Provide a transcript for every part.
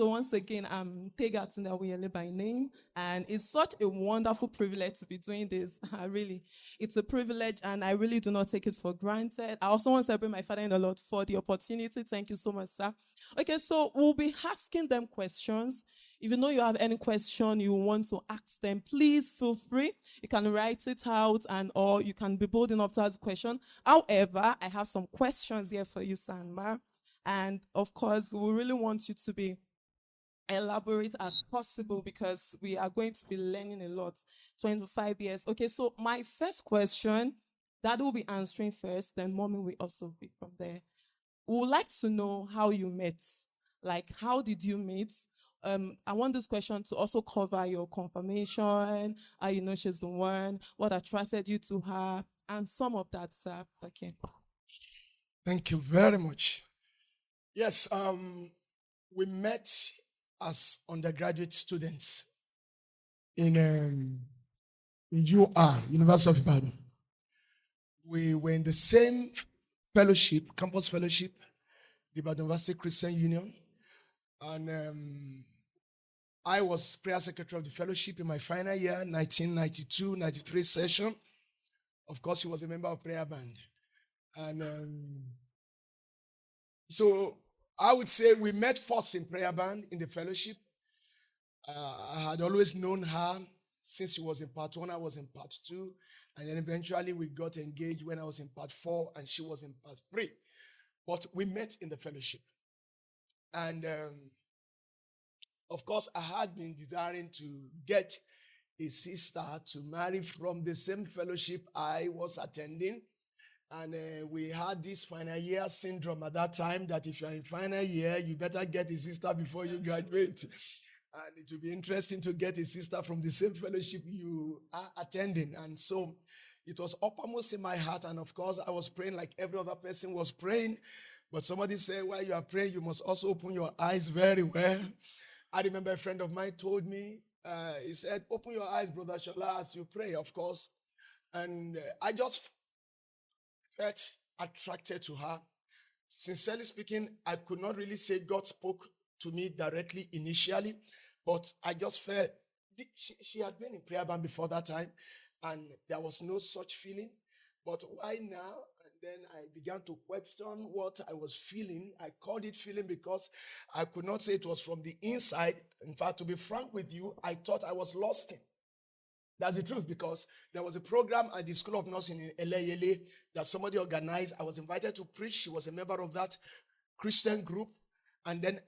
so once again, I'm Tega Tundawiyele by name, and it's such a wonderful privilege to be doing this. Really, it's a privilege, and I really do not take it for granted. I also want to celebrate my father in the Lord for the opportunity. Thank you so much, sir. Okay, so we'll be asking them questions. If you know you have any question you want to ask them, please feel free. You can write it out, and or you can be bold enough to ask a question. However, I have some questions here for you, Sanma. And of course, we really want you to be elaborate as possible because we are going to be learning a lot. 25 years. Okay, so my first question, Dad will be answering first, then Mommy will also be from there. We would like to know how you met. Like, how did you meet? I want this question to also cover your confirmation, how you know she's the one, what attracted you to her, and some of that, sir. Okay. Thank you very much. Yes, we met as undergraduate students in UI, University of Ibadan. We were in the same fellowship, campus fellowship, the Ibadan University Christian Union, and I was prayer secretary of the fellowship in my final year, 1992-93 session. Of course, she was a member of prayer band. And so I would say we met first in prayer band in the fellowship. I had always known her since she was in part 1, I was in part 2. And then eventually we got engaged when I was in part 4 and she was in part 3. But we met in the fellowship. And of course, I had been desiring to get a sister to marry from the same fellowship I was attending. And we had this final year syndrome at that time that if you're in final year, you better get a sister before you graduate. And it will be interesting to get a sister from the same fellowship you are attending. And so it was uppermost in my heart. And of course, I was praying like every other person was praying. But somebody said, while you are praying, you must also open your eyes very well. I remember a friend of mine told me, he said, open your eyes, Brother Shola, as you pray, of course. And I just felt attracted to her. Sincerely speaking, I could not really say God spoke to me directly initially, but I just felt she had been in prayer band before that time, and there was no such feeling. But why now? And then I began to question what I was feeling. I called it feeling because I could not say it was from the inside. In fact, to be frank with you, I thought I was lost in. That's the truth, because there was a program at the School of Nursing in LA that somebody organized. I was invited to preach. She was a member of that Christian group. And then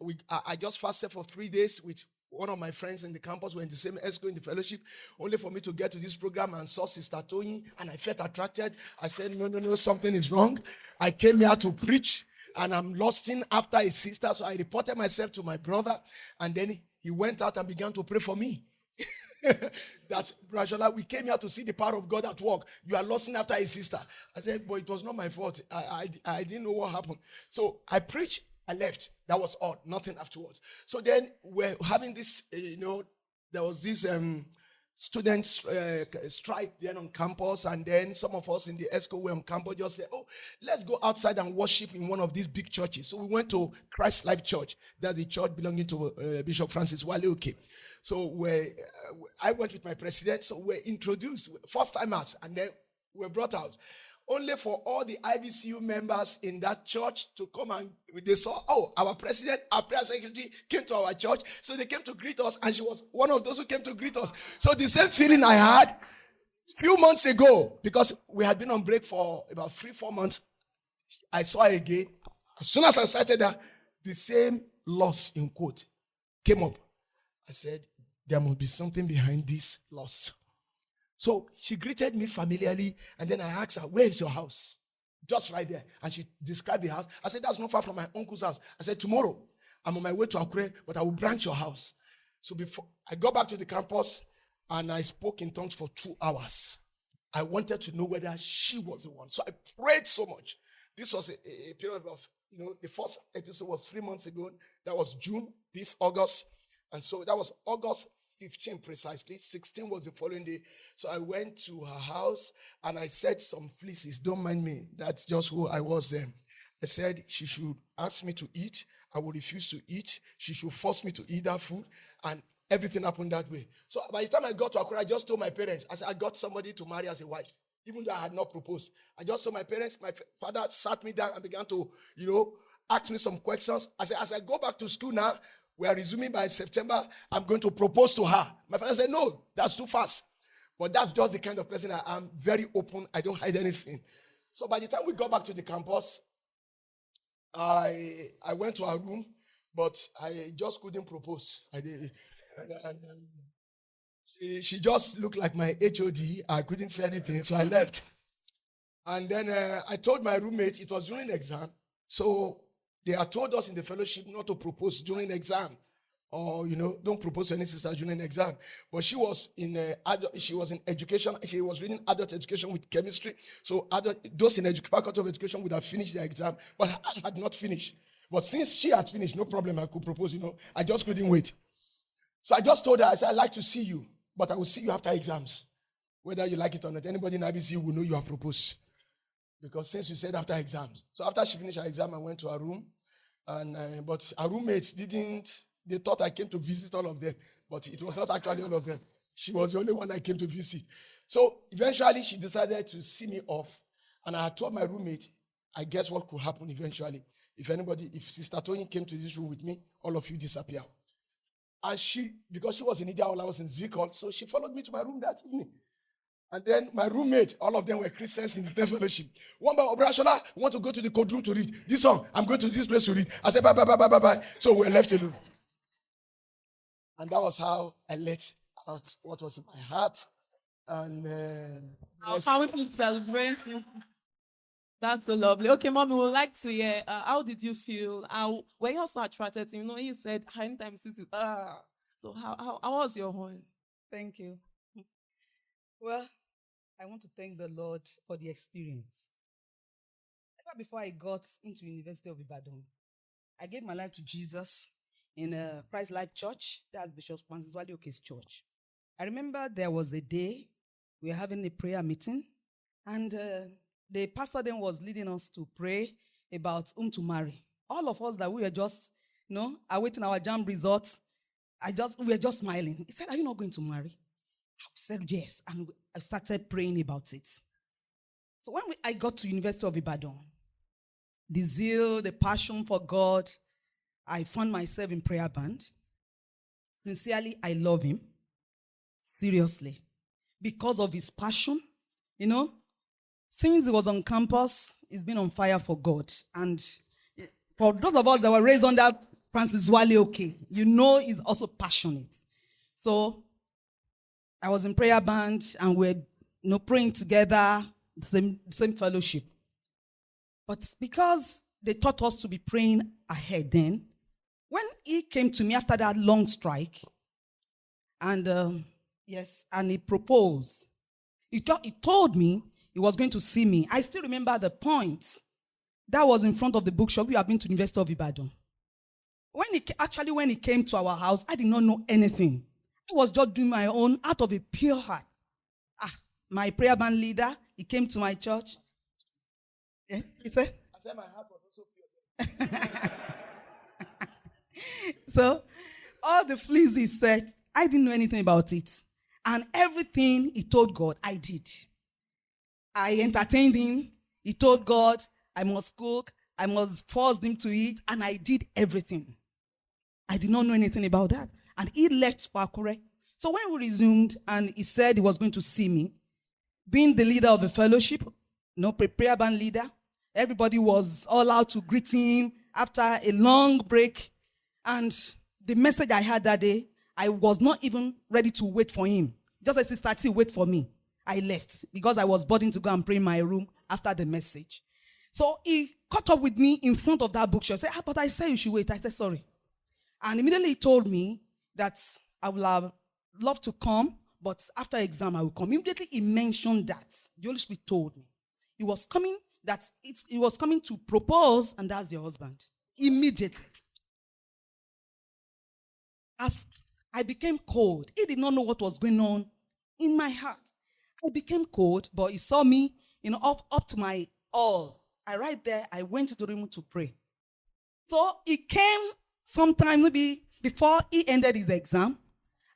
I just fasted for 3 days with one of my friends in the campus. We're in the same school in the fellowship, only for me to get to this program and saw Sister Tony, and I felt attracted. I said, no, something is wrong. I came here to preach, and I'm lost in after a sister. So I reported myself to my brother, and then he went out and began to pray for me. That, Brashola, we came here to see the power of God at work. You are lost in after a sister. I said, but it was not my fault. I didn't know what happened. So I preached, I left. That was all, nothing afterwards. So then we're having this, there was this student strike then on campus, and then some of us in the ESCO were on campus just said, oh, let's go outside and worship in one of these big churches. So we went to Christ Life Church. That's the church belonging to Bishop Francis Wale Oke. So I went with my president, so we're introduced, first timers, and then we're brought out. Only for all the IVCU members in that church to come, and they saw, oh, our president, our prayer secretary came to our church. So they came to greet us, and she was one of those who came to greet us. So the same feeling I had a few months ago, because we had been on break for about 3-4 months, I saw her again. As soon as I started that, the same loss, in quote, came up. I said, there must be something behind this loss. So she greeted me familiarly, and then I asked her, where is your house? Just right there. And she described the house. I said, that's not far from my uncle's house. I said, tomorrow, I'm on my way to Akure, but I will branch your house. So before I got back to the campus, and I spoke in tongues for 2 hours. I wanted to know whether she was the one. So I prayed so much. This was a period of, the first episode was 3 months ago. That was June, this August. And so that was August 15 precisely. 16 was the following day. So I went to her house and I said some fleeces. Don't mind me. That's just who I was then. I said she should ask me to eat. I would refuse to eat. She should force me to eat that food. And everything happened that way. So by the time I got to Accra, I just told my parents, I said, I got somebody to marry as a wife, even though I had not proposed. I just told my parents, my father sat me down and began to, ask me some questions. I said, as I go back to school now, we are resuming by September, I'm going to propose to her. My father said, no, that's too fast. But that's just the kind of person I am, very open. I don't hide anything. So by the time we got back to the campus, I went to her room, but I just couldn't propose. I did. She just looked like my HOD. I couldn't say anything, so I left. And then I told my roommate, it was during exam. So they had told us in the fellowship not to propose during exam. Or, don't propose to any sister during exam. But she was in education. She was reading adult education with chemistry. So those in faculty of education would have finished their exam. But I had not finished. But since she had finished, no problem, I could propose, I just couldn't wait. So I just told her, I said, I'd like to see you, but I will see you after exams. Whether you like it or not, anybody in IBC will know you have proposed. Because since you said after exams. So after she finished her exam, I went to her room. But her roommates they thought I came to visit all of them. But it was not actually all of them. She was the only one I came to visit. So eventually she decided to see me off. And I told my roommate, I guess what could happen eventually. If Sister Tony came to this room with me, all of you disappear. And because she was in India while I was in Zikon, so she followed me to my room that evening. And then my roommate, all of them were Christians in the same fellowship. One by Obrashola, want to go to the code room to read. This song, I'm going to this place to read. I said, bye, bye, bye, bye, bye, bye. So we were left alone. And that was how I let out what was in my heart. And how we can celebrate. That's so lovely. Okay, Mommy, we would like to hear, how did you feel? Were you also attracted to him? He said, anytime he sees you, So how was your own? Thank you. Well, I want to thank the Lord for the experience. Ever before I got into University of Ibadan, I gave my life to Jesus in Christ Life Church. That's Bishop Francis Wale Oke's church. I remember there was a day we were having a prayer meeting, and the pastor then was leading us to pray about whom to marry. All of us that we were just, awaiting our JAMB results, we were just smiling. He said, "Are you not going to marry?" I said, "Yes." And I started praying about it. So when I got to University of Ibadan, the zeal, the passion for God, I found myself in prayer band. Sincerely, I love him. Seriously. Because of his passion, since he was on campus, he's been on fire for God. And for those of us that were raised under Francis Wale Oke, he's also passionate. So I was in prayer band and we're praying together, the same fellowship. But because they taught us to be praying ahead then, when he came to me after that long strike, and and he proposed, he told me he was going to see me. I still remember the point. That was in front of the bookshop. We have been to the University of Ibadan. When he came to our house, I did not know anything. I was just doing my own out of a pure heart. My prayer band leader, he came to my church. Yeah, he said? I said my heart was also pure. So, all the fleas he said, I didn't know anything about it. And everything he told God, I did. I entertained him. He told God, I must cook. I must force him to eat. And I did everything. I did not know anything about that. And he left for Akure. So when we resumed and he said he was going to see me, being the leader of the fellowship, prayer band leader, everybody was all out to greet him after a long break. And the message I had that day, I was not even ready to wait for him. Just as Sister T wait for me, I left because I was burdened to go and pray in my room after the message. So he caught up with me in front of that bookshop. Said, but I said you should wait. I said, sorry. And immediately he told me that I would have loved to come, but after exam I will come. Immediately he mentioned that. The Holy Spirit told me. He was coming to propose, and that's the husband. Immediately. As I became cold, he did not know what was going on in my heart. I became cold, but he saw me, up to my all. right there, I went to the room to pray. So it came sometime maybe before he ended his exam.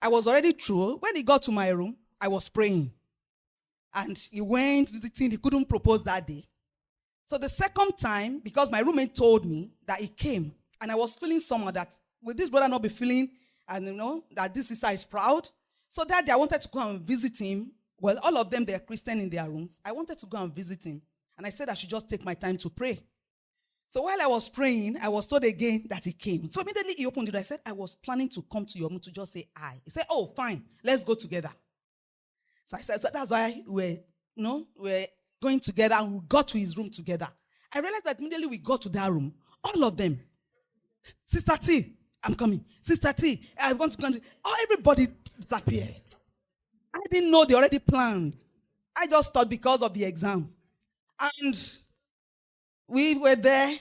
I was already through. When he got to my room, I was praying. And he went visiting. He couldn't propose that day. So the second time, because my roommate told me that he came, and I was feeling somehow that, will this brother not be feeling, and that this sister is proud? So that day I wanted to go and visit him. Well, all of them, they're Christian in their rooms. I wanted to go and visit him. And I said I should just take my time to pray. So while I was praying, I was told again that he came. So immediately he opened it. I said, I was planning to come to your room to just say hi. He said, oh, fine, let's go together. So I said, so that's why we're going together, and we got to his room together. I realized that immediately we got to that room, all of them, Sister T, I'm coming. Sister T, I want to come. Oh, everybody disappeared. I didn't know they already planned. I just thought because of the exams. And we were there,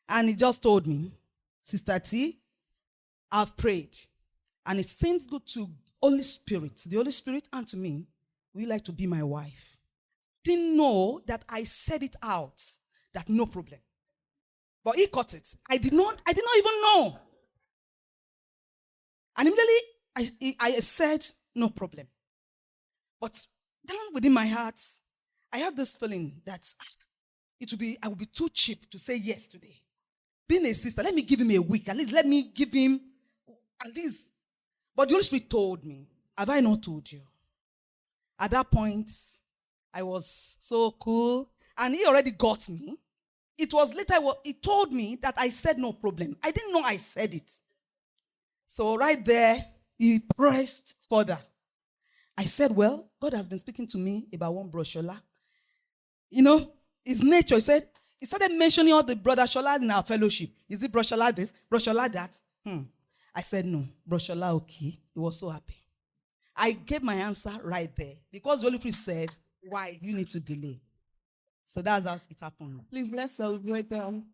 and he just told me, Sister T, I've prayed, and it seems good to Holy Spirit, the Holy Spirit, and to me, we like to be my wife. Didn't know that I said it out, that no problem. But he caught it. I did not even know. And immediately I said, no problem. But down within my heart, I have this feeling that I would be too cheap to say yes today. Being a sister, let me give him a week. At least let me give him at least. But the Holy Spirit told me, have I not told you? At that point, I was so cool. And he already got me. It was later, he told me that I said no problem. I didn't know I said it. So right there, he pressed further. I said, well, God has been speaking to me about one Bro Sola. His nature. He started mentioning all the brother Sholas in our fellowship. Is it Bro Sola this, Bro Sola that? I said, no, Bro Sola, okay. He was so happy. I gave my answer right there. Because the Holy Spirit said, why you need to delay? So that's how it happened. Please, let's celebrate them.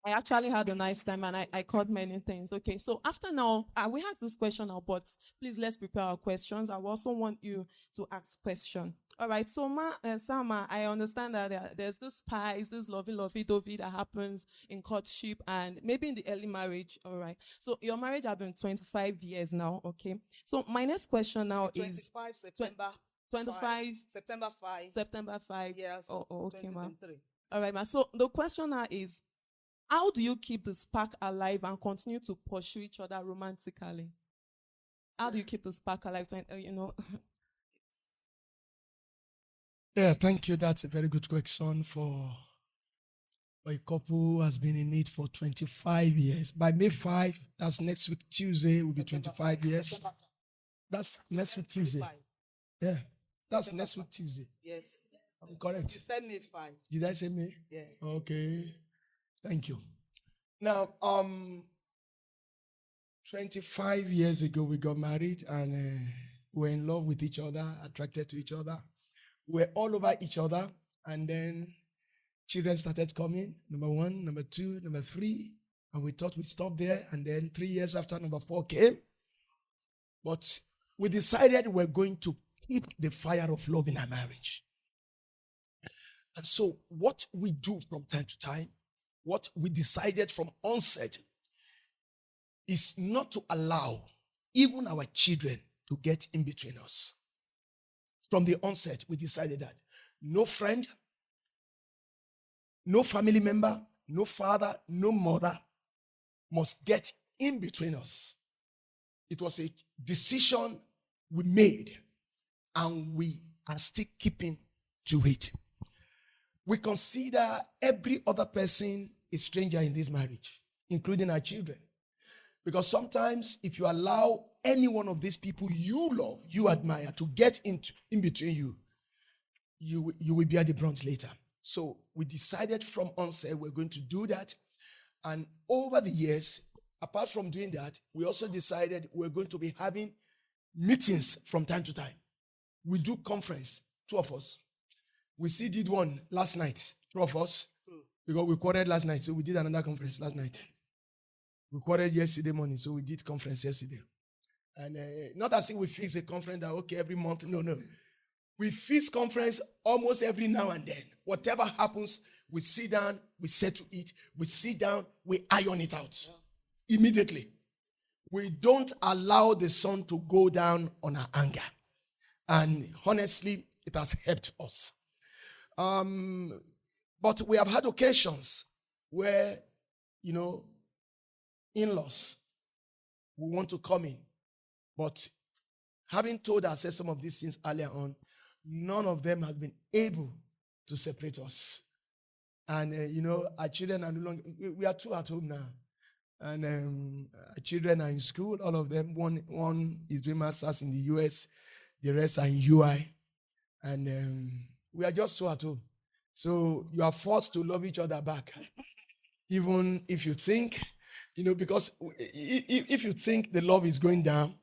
I actually had a nice time, and I caught many things. Okay, so after now, we had this question now, but please let's prepare our questions. I also want you to ask question. All right, so Sama, I understand that there's this spice, this lovey-dovey that happens in courtship and maybe in the early marriage. All right, so your marriage has been 25 years now. Okay, so my next question now is 25 September. 25 September 5. September 5. Yes. Oh, okay, ma. 2023. All right, ma. So the question now is, how do you keep the spark alive and continue to pursue each other romantically? How do you keep the spark alive? Yeah, thank you. That's a very good question for a couple who has been in it for 25 years. By May 5, that's next week Tuesday, will be 25 years. That's next week Tuesday. Yeah, that's next week Tuesday. Yes. I'm correct. You said May 5. Did I say May? Yeah. Okay. Thank you. Now, 25 years ago, we got married, and we're in love with each other, attracted to each other. We're all over each other, and then children started coming, number 1, number 2, number 3, and we thought we'd stop there, and then 3 years after, number 4 came. But we decided we're going to keep the fire of love in our marriage. And so what we do from time to time, what we decided from onset, is not to allow even our children to get in between us. From the onset, we decided that no friend, no family member, no father, no mother must get in between us. It was a decision we made, and we are still keeping to it. We consider every other person a stranger in this marriage, including our children. Because sometimes if you allow any one of these people you love, you admire, to get in between you, you will bear the brunt later. So we decided from onset we're going to do that. And over the years, apart from doing that, we also decided we're going to be having meetings from time to time. We do conference, 2 of us. We did one last night, 2 of us, because we quarreled last night, so we did another conference last night. We quarreled yesterday morning, so we did conference yesterday. And not as if we fix a conference that, okay, every month. No. We feast conference almost every now and then. Whatever happens, we sit down, we settle it, we sit down, we iron it out immediately. We don't allow the sun to go down on our anger. And honestly, it has helped us. But we have had occasions where, in-laws will want to come in. But having told ourselves some of these things earlier on, none of them has been able to separate us. And, our children are no longer, we are two at home now. And our children are in school, all of them. One is doing masters in the US, the rest are in UI. And we are just two at home. So you are forced to love each other back. Even if you think, because if you think the love is going down,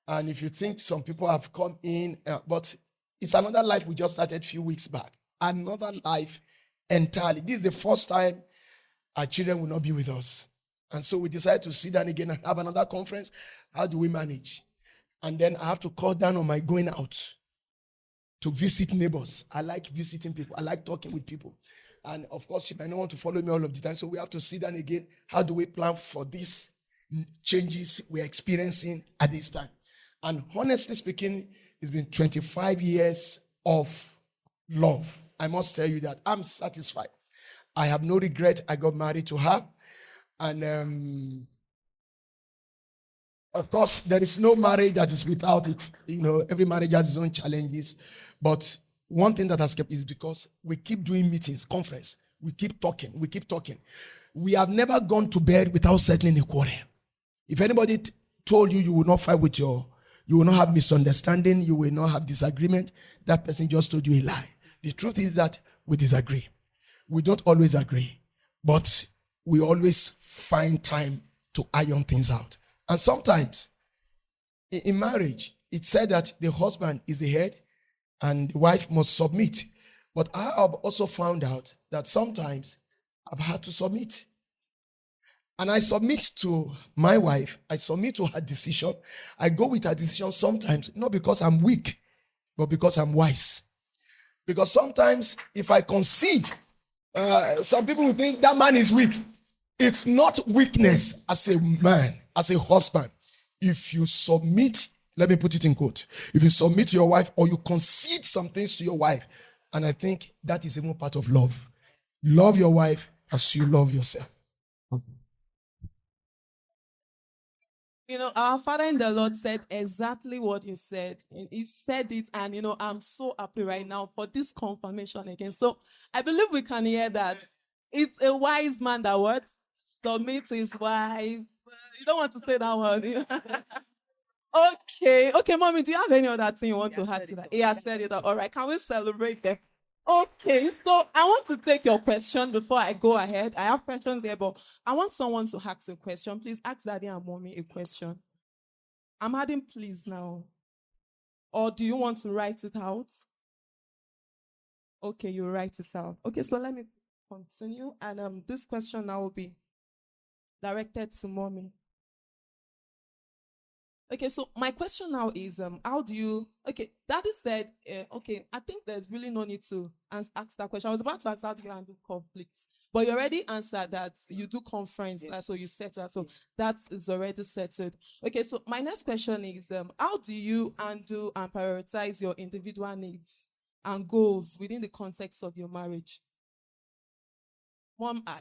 and if you think some people have come in, but it's another life we just started a few weeks back. Another life entirely. This is the first time our children will not be with us. And so we decided to sit down again and have another conference. How do we manage? And then I have to cut down on my going out to visit neighbors. I like visiting people. I like talking with people. And of course, she might not want to follow me all of the time. So we have to sit down again. How do we plan for these changes we're experiencing at this time? And honestly speaking, it's been 25 years of love. I must tell you that I'm satisfied. I have no regret. I got married to her. And of course, there is no marriage that is without it. Every marriage has its own challenges. But one thing that has kept is because we keep doing meetings, conference. We keep talking. We have never gone to bed without settling a quarrel. If anybody told you will not fight with you will not have misunderstanding, you will not have disagreement, that person just told you a lie. The truth is that we disagree. We don't always agree, but we always find time to iron things out. And sometimes in marriage, it's said that the husband is the head and the wife must submit. But I have also found out that sometimes I've had to submit. And I submit to my wife. I submit to her decision. I go with her decision sometimes, not because I'm weak, but because I'm wise. Because sometimes if I concede, some people will think that man is weak. It's not weakness as a man, as a husband. If you submit, let me put it in quote, if you submit to your wife or you concede some things to your wife, and I think that is even part of love. Love your wife as you love yourself. Our Father in the Lord said exactly what you said. He said it, and I'm so happy right now for this confirmation again. So I believe we can hear that it's a wise man that what? Submit to his wife. You don't want to say that word. Okay, mommy, do you have any other thing you want to add to that? He has said it. All right, can we celebrate them? Okay, so I want to take your question before I go ahead. I have questions here, but I want someone to ask a question. Please ask daddy and mommy a question. I'm adding please now. Or do you want to write it out? Okay, you write it out. Okay, so let me continue. And this question now will be directed to mommy. Okay, so my question now is, how do you, daddy said, I think there's really no need to ask that question. I was about to ask how do you handle conflicts, but you already answered that you do conference, so you settle, so that is already settled. Okay, so my next question is, how do you handle and prioritize your individual needs and goals within the context of your marriage? Mom, I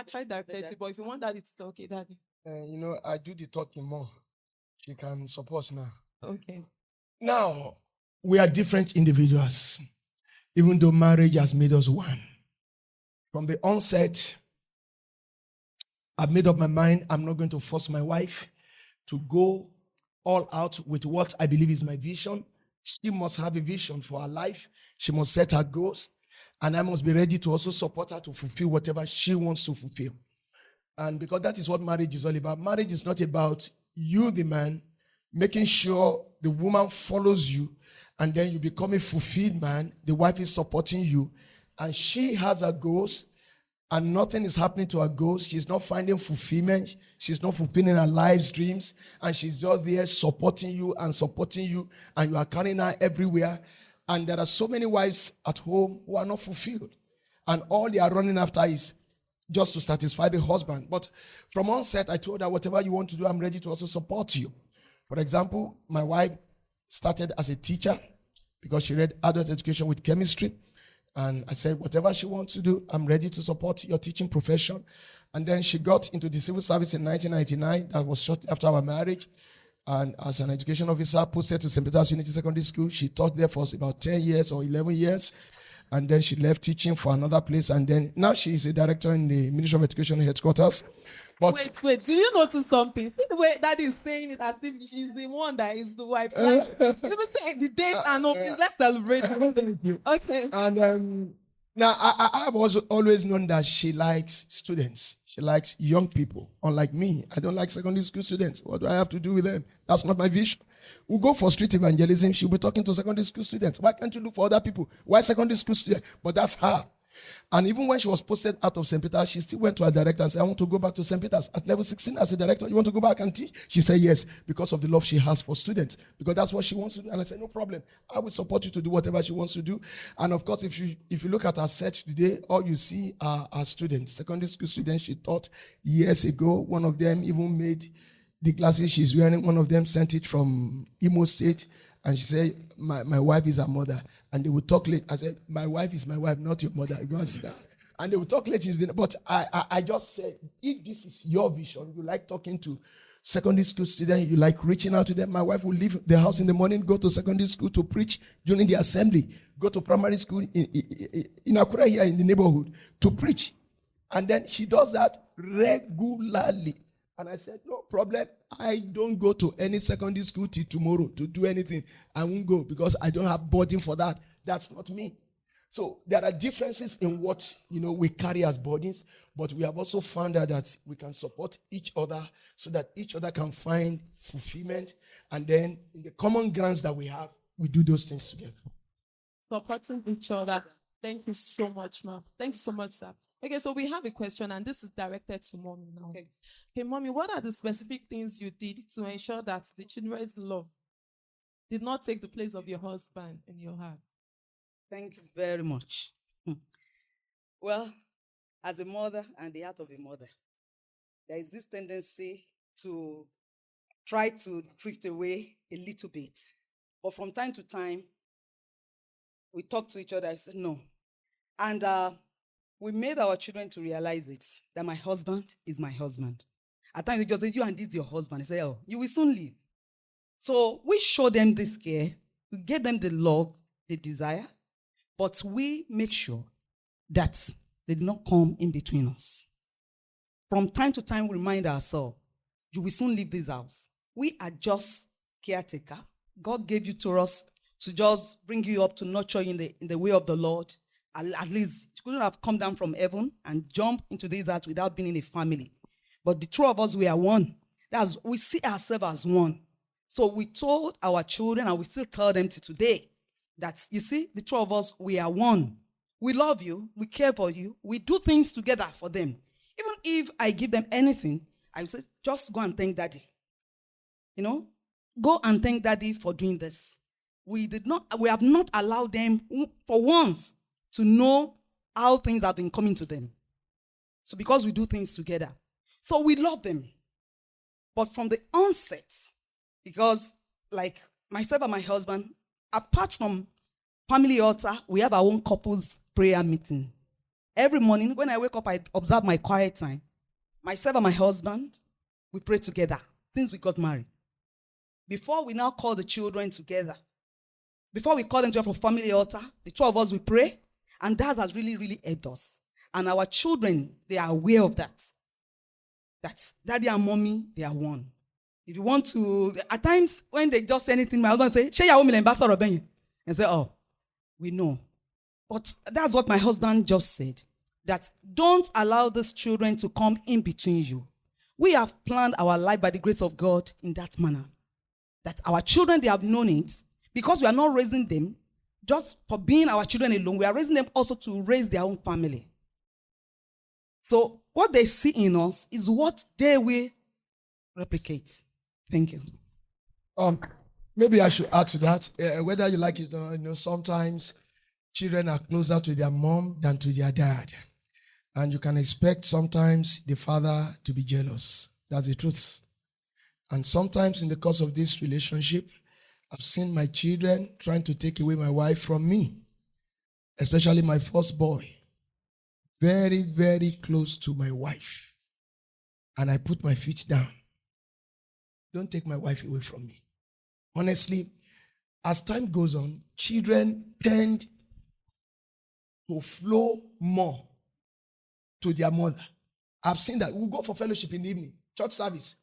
tried directly, but if you want daddy to talk, okay, daddy. I do the talking more. She can support now. Okay. Now, we are different individuals, even though marriage has made us one. From the onset, I've made up my mind. I'm not going to force my wife to go all out with what I believe is my vision. She must have a vision for her life. She must set her goals. And I must be ready to also support her to fulfill whatever she wants to fulfill. And because that is what marriage is all about. Marriage is not about you, the man, making sure the woman follows you, and then you become a fulfilled man. The wife is supporting you, and she has her goals, and nothing is happening to her goals. She's not finding fulfillment. She's not fulfilling her life's dreams, and she's just there supporting you, and you are carrying her everywhere. And there are so many wives at home who are not fulfilled. And all they are running after is just to satisfy the husband. But from onset, I told her, whatever you want to do, I'm ready to also support you. For example, my wife started as a teacher because she read adult education with chemistry. And I said, whatever she wants to do, I'm ready to support your teaching profession. And then she got into the civil service in 1999. That was shortly after our marriage. And as an education officer, posted to St. Peter's Unity Secondary School. She taught there for about 10 years or 11 years. And then she left teaching for another place. And then now she is a director in the Ministry of Education headquarters. But Wait, do you notice something? See the way Daddy is saying it as if she's the one that is the wife. Like, let me say the dates are not, please, let's celebrate. Thank you. Okay. And now I have also always known that she likes students. She likes young people. Unlike me, I don't like secondary school students. What do I have to do with them? That's not my vision. We go for street evangelism. She'll be talking to secondary school students. Why can't you look for other people? Why secondary school students? But that's her. And even when she was posted out of St. Peter's, she still went to her director and said, I want to go back to St. Peter's. At level 16 as a director, you want to go back and teach? She said yes, because of the love she has for students, because that's what she wants to do. And I said, no problem. I will support you to do whatever she wants to do. And of course, if you look at her set today, all you see are students, secondary school students she taught years ago. One of them even made the glasses she's wearing. One of them sent it from Imo State. And she said, my wife is her mother. And they would talk late. I said, my wife is my wife, not your mother. Go and sit down. And they would talk late. But I just said, if this is your vision, you like talking to secondary school students, you like reaching out to them. My wife will leave the house in the morning, go to secondary school to preach during the assembly, go to primary school in Akura here in the neighborhood to preach. And then she does that regularly. And I said, no problem. I don't go to any secondary school till tomorrow to do anything. I won't go because I don't have burden for that. That's not me. So there are differences in what we carry as burdens, but we have also found out that we can support each other so that each other can find fulfillment. And then in the common grounds that we have, we do those things together. Supporting each other. Thank you so much, ma'am. Thank you so much, sir. Okay, so we have a question, and this is directed to mommy now. Okay, mommy, what are the specific things you did to ensure that the children's love did not take the place of your husband in your heart? Thank you very much. Well, as a mother and the heart of a mother, there is this tendency to try to drift away a little bit. But from time to time, we talk to each other. I said, no. And we made our children to realize it, that my husband is my husband. At times, we just say, you and this your husband. I say, oh, you will soon leave. So we show them this care. We give them the love they desire. But we make sure that they do not come in between us. From time to time, we remind ourselves, you will soon leave this house. We are just caretaker. God gave you to us to just bring you up, to nurture you in the way of the Lord. At least you couldn't have come down from heaven and jump into this earth without being in a family. But the two of us, we are one. We see ourselves as one. So we told our children, and we still tell them to today, that, you see, the two of us, we are one. We love you. We care for you. We do things together for them. Even if I give them anything, I say, just go and thank Daddy. Go and thank Daddy for doing this. We have not allowed them for once to know how things have been coming to them. So because we do things together. So we love them. But from the onset, because like myself and my husband, apart from family altar, we have our own couples prayer meeting. Every morning when I wake up, I observe my quiet time. Myself and my husband, we pray together since we got married. Before we now call the children together, before we call them together for family altar, the two of us, we pray. And that has really, really helped us. And our children, they are aware of that. That's Daddy and Mommy, they are one. If you want to, at times when they just say anything, my husband say, "Share your woman ambassador," and say, "Oh, we know." But that's what my husband just said. That don't allow these children to come in between you. We have planned our life by the grace of God in that manner. That our children, they have known it. Because we are not raising them just for being our children alone, we are raising them also to raise their own family. So what they see in us is what they will replicate. Thank you. Maybe I should add to that. Whether you like it or not, sometimes children are closer to their mom than to their dad. And you can expect sometimes the father to be jealous. That's the truth. And sometimes in the course of this relationship, I've seen my children trying to take away my wife from me, especially my first boy. Very, very close to my wife. And I put my feet down. Don't take my wife away from me. Honestly, as time goes on, children tend to flow more to their mother. I've seen that. We'll go for fellowship in the evening, church service.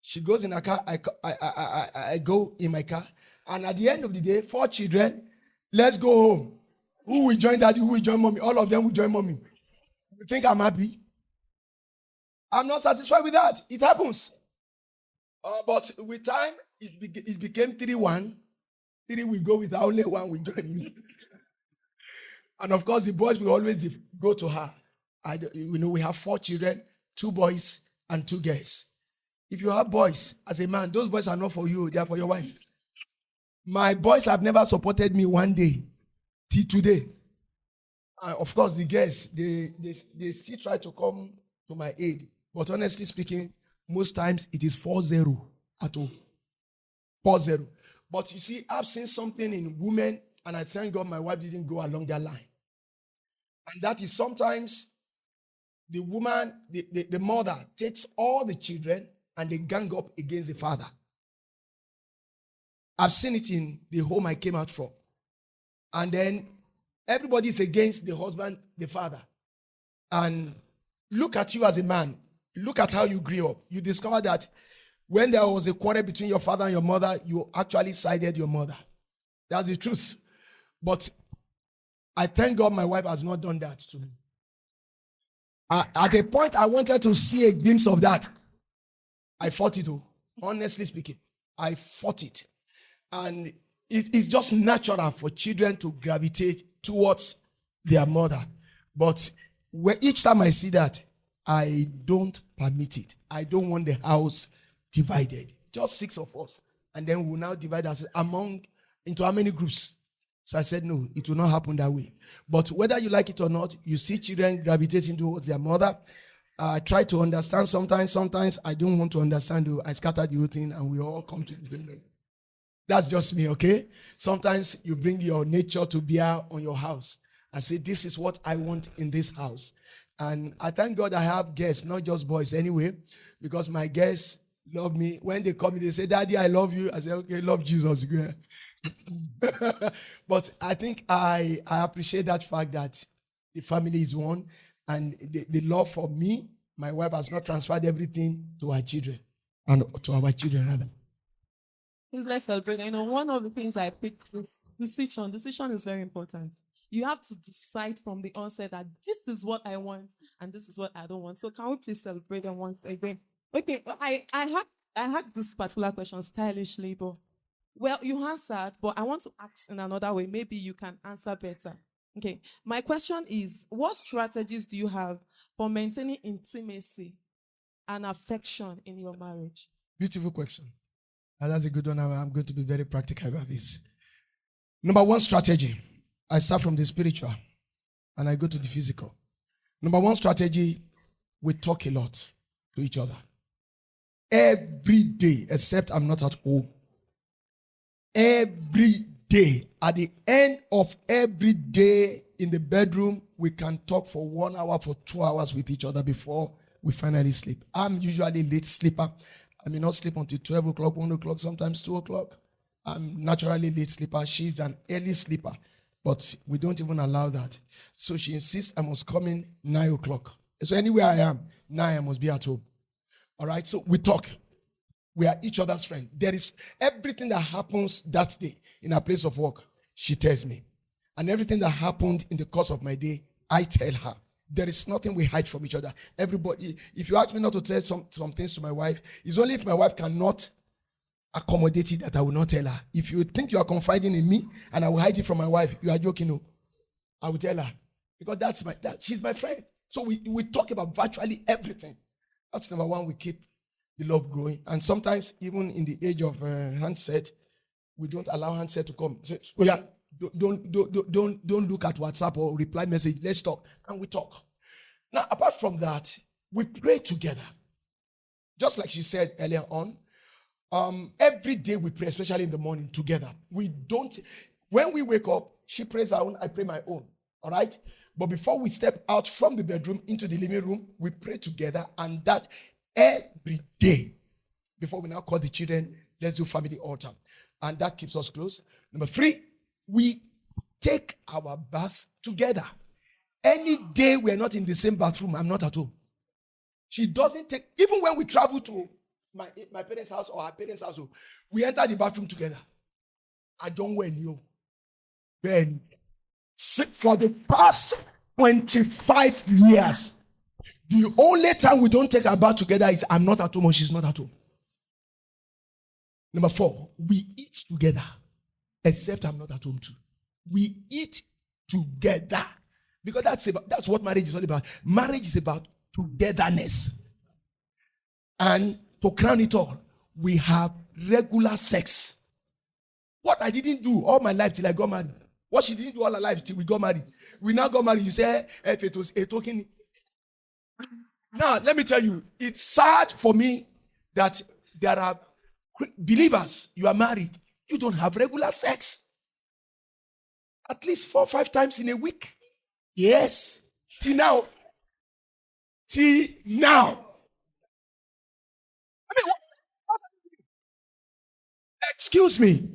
She goes in her car, I go in my car. And at the end of the day, 4 children, let's go home. Who will join daddy? Who will join mommy? All of them will join mommy. You think I'm happy? I'm not satisfied with that. It happens. But with time, it became 3-1. 3 will go with her, only 1 will join me. And of course, the boys will always go to her. We have 4 children, 2 boys and 2 girls. If you have boys, as a man, those boys are not for you, they are for your wife. My boys have never supported me one day till today. Of course, the girls, they still try to come to my aid. But honestly speaking, most times it is 4-0 at all. 4-0. But you see, I've seen something in women, and I thank God my wife didn't go along that line. And that is sometimes the woman, the mother takes all the children and they gang up against the father. I've seen it in the home I came out from. And then everybody is against the husband, the father. And look at you as a man. Look at how you grew up. You discover that when there was a quarrel between your father and your mother, you actually sided your mother. That's the truth. But I thank God my wife has not done that to me. At a point, I wanted to see a glimpse of that. I fought it. Honestly speaking, I fought it. And it's just natural for children to gravitate towards their mother. But each time I see that, I don't permit it. I don't want the house divided. Just 6 of us. And then we'll now divide us into how many groups? So I said, no, it will not happen that way. But whether you like it or not, you see children gravitating towards their mother. I try to understand sometimes. Sometimes I don't want to understand. I scatter the whole thing and we all come to the same level. That's just me, okay? Sometimes you bring your nature to bear on your house and say, this is what I want in this house. And I thank God I have guests, not just boys anyway, because my guests love me. When they come in, they say, Daddy, I love you. I say, okay, love Jesus. But I think I appreciate that fact that the family is one, and the love for me, my wife has not transferred everything to her children, and to our children rather. Please let's celebrate. One of the things I picked is decision. Decision is very important. You have to decide from the onset that this is what I want and this is what I don't want. So can we please celebrate them once again? Okay, I had this particular question stylishly, but well, you answered, but I want to ask in another way. Maybe you can answer better. Okay, my question is, what strategies do you have for maintaining intimacy and affection in your marriage? Beautiful question. And that's a good one. I'm going to be very practical about this. Number 1 strategy. I start from the spiritual and I go to the physical. Number 1 strategy, we talk a lot to each other. Every day, except I'm not at home. Every day. At the end of every day in the bedroom, we can talk for 1 hour, for 2 hours with each other before we finally sleep. I'm usually a late sleeper. I may not sleep until 12 o'clock, 1 o'clock, sometimes 2 o'clock. I'm naturally late sleeper. She's an early sleeper, but we don't even allow that. So she insists I must come in 9 o'clock. So anywhere I am, 9 I must be at home. All right, so we talk. We are each other's friend. There is everything that happens that day in a place of work, she tells me. And everything that happened in the course of my day, I tell her. There is nothing we hide from each other. Everybody, if you ask me not to tell some things to my wife, it's only if my wife cannot accommodate it that I will not tell her. If you think you are confiding in me and I will hide it from my wife, you are joking. No, I will tell her because she's my friend. So we talk about virtually everything. That's number 1. We keep the love growing. And sometimes even in the age of handset, we don't allow handset to come. Say, oh yeah, don't look at WhatsApp or reply message. Let's talk. And we talk. Now, apart from that, we pray together. Just like she said earlier on, every day we pray, especially in the morning, together. We don't, when we wake up, she prays her own, I pray my own. All right? But before we step out from the bedroom into the living room, we pray together, and that every day. Before we now call the children, let's do family altar. And that keeps us close. Number 3, we take our bath together. Any day we're not in the same bathroom, I'm not at home. She doesn't take, even when we travel to my parents' house or her parents' house, we enter the bathroom together. I don't wear you. Ben, for the past 25 years, the only time we don't take our bath together is I'm not at home or she's not at home. Number 4, we eat together, except I'm not at home too. We eat together. Because that's what marriage is all about. Marriage is about togetherness. And to crown it all, we have regular sex. What I didn't do all my life till I got married. What she didn't do all her life till we got married. We now got married. You say, if it was a token. Now, let me tell you, it's sad for me that there are believers, you are married, you don't have regular sex. At least 4 or 5 times in a week. Yes. Till now. I mean, excuse me.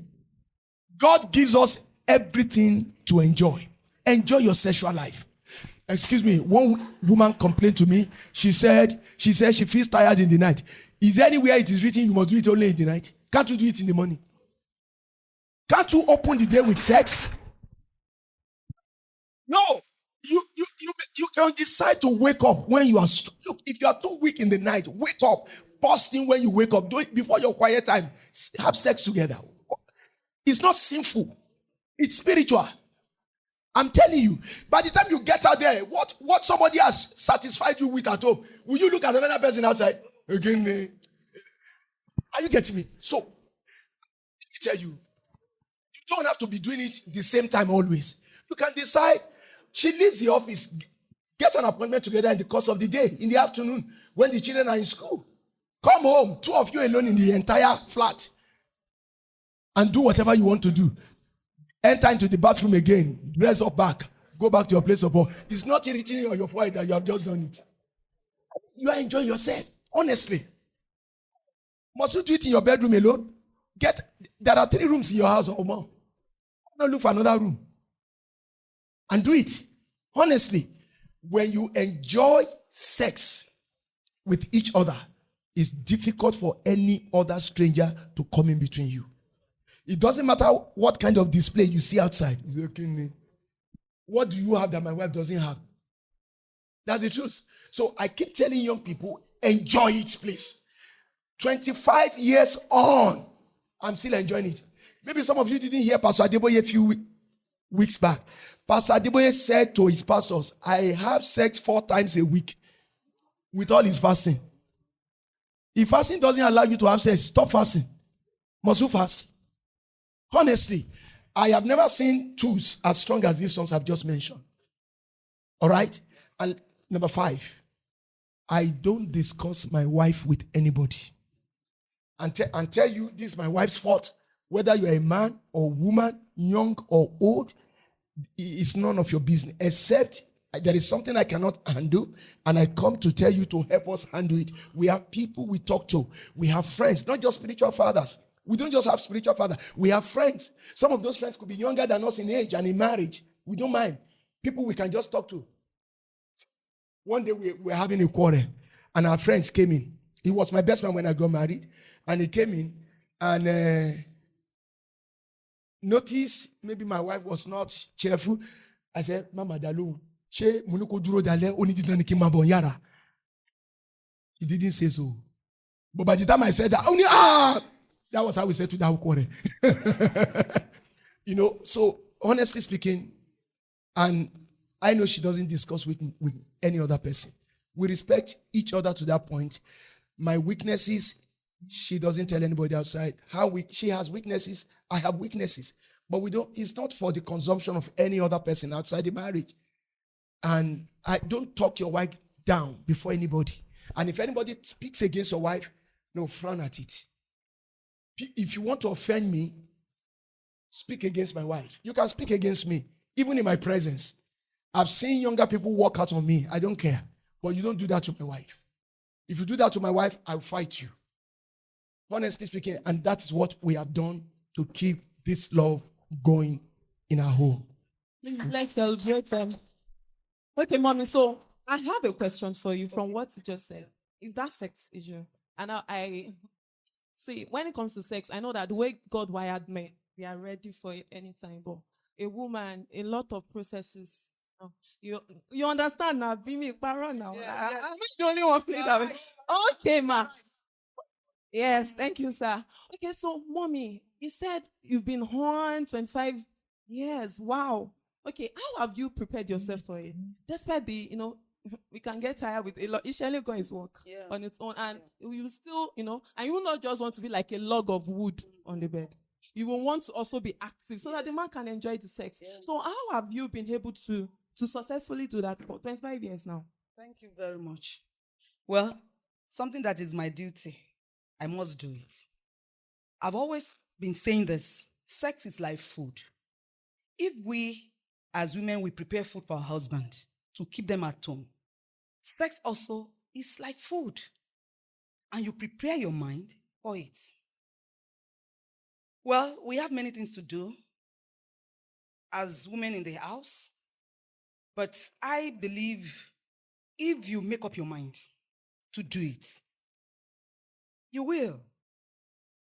God gives us everything to enjoy. Enjoy your sexual life. Excuse me. One woman complained to me. She said she feels tired in the night. Is there anywhere it is written you must do it only in the night? Can't you do it in the morning? Can't you open the day with sex? No. You can decide to wake up when you are. Look, if you are too weak in the night, wake up. First thing when you wake up, do it before your quiet time. Have sex together. It's not sinful. It's spiritual. I'm telling you. By the time you get out there, what somebody has satisfied you with at home, will you look at another person outside? Again, are you getting me? So, let me tell you, you don't have to be doing it the same time always. You can decide. She leaves the office, get an appointment together in the course of the day, in the afternoon, when the children are in school. Come home, 2 of you alone in the entire flat, and do whatever you want to do. Enter into the bathroom again, dress up back, go back to your place of work. It's not irritating on your forehead that you have just done it. You are enjoying yourself, honestly. Must you do it in your bedroom alone? There are 3 rooms in your house or more. Don't look for another room. And do it. Honestly, when you enjoy sex with each other, it's difficult for any other stranger to come in between you. It doesn't matter what kind of display you see outside. What do you have that my wife doesn't have? That's the truth. So I keep telling young people, enjoy it, please. 25 years on, I'm still enjoying it. Maybe some of you didn't hear Pastor Adeboye a few weeks back. Pastor Adeboye said to his pastors, I have sex 4 times a week with all his fasting. If fasting doesn't allow you to have sex, stop fasting. Must you fast? Honestly, I have never seen tools as strong as these ones I've just mentioned. All right? And number 5, I don't discuss my wife with anybody. And tell you this is my wife's fault. Whether you're a man or woman, young or old, it's none of your business, except there is something I cannot handle, and I come to tell you to help us handle it. We have people we talk to. We have friends, not just spiritual fathers. We don't just have spiritual fathers. We have friends. Some of those friends could be younger than us in age and in marriage. We don't mind. People we can just talk to. One day we were having a quarrel, and our friends came in. He was my best man when I got married, and he came in, and notice maybe my wife was not cheerful. I said, Mama Dalu, she munuko duro dale oni didn't ki mabon yara. He didn't say so. But by the time I said that, that was how we said to that quarrel. So honestly speaking, and I know she doesn't discuss with any other person. We respect each other to that point. My weaknesses, She doesn't tell anybody outside. She has weaknesses. I have weaknesses. But we don't, it's not for the consumption of any other person outside the marriage. And I don't talk your wife down before anybody. And if anybody speaks against your wife, no, frown at it. If you want to offend me, speak against my wife. You can speak against me, even in my presence. I've seen younger people walk out on me. I don't care. But you don't do that to my wife. If you do that to my wife, I'll fight you. Honestly speaking, and that is what we have done to keep this love going in our home. Please, let's celebrate them. Okay, mommy, so I have a question for you from what you just said. Is that sex issue? And I see, when it comes to sex, I know that the way God wired men, we are ready for it anytime. But a woman, a lot of processes. You understand now? Be me, Baron now. Yeah. I'm not the only one playing that way. Okay, ma. Yes, thank you, sir. Okay, so mommy, you said you've been horned 25 years. Wow. Okay, how have you prepared yourself for it? Despite we can get tired with a lot. It's surely going to work on its own. And you still, and you will not just want to be like a log of wood on the bed. You will want to also be active so that the man can enjoy the sex. Yeah. So how have you been able to successfully do that for 25 years now? Thank you very much. Well, something that is my duty, I must do it. I've always been saying this. Sex is like food. If we, as women, we prepare food for our husband to keep them at home, sex also is like food. And you prepare your mind for it. Well, we have many things to do as women in the house. But I believe if you make up your mind to do it, you will.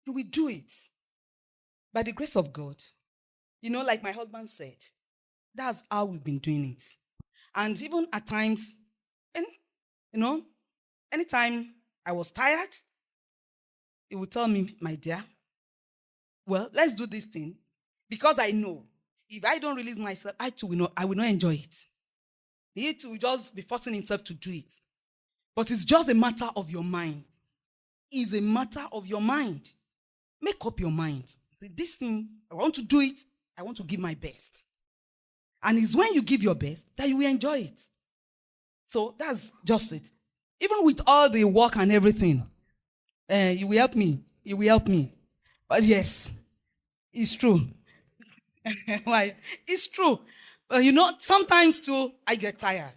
You will do it. By the grace of God. Like my husband said, that's how we've been doing it. And even at times, anytime I was tired, he would tell me, my dear, well, let's do this thing. Because I know, if I don't release myself, I will not enjoy it. He too will just be forcing himself to do it. But it's just a matter of your mind. It's a matter of your mind. Make up your mind. Say, this thing, I want to do it. I want to give my best. And it's when you give your best that you will enjoy it. So that's just it. Even with all the work and everything, it will help me. It will help me. But yes, it's true. Why? It's true. But sometimes too, I get tired.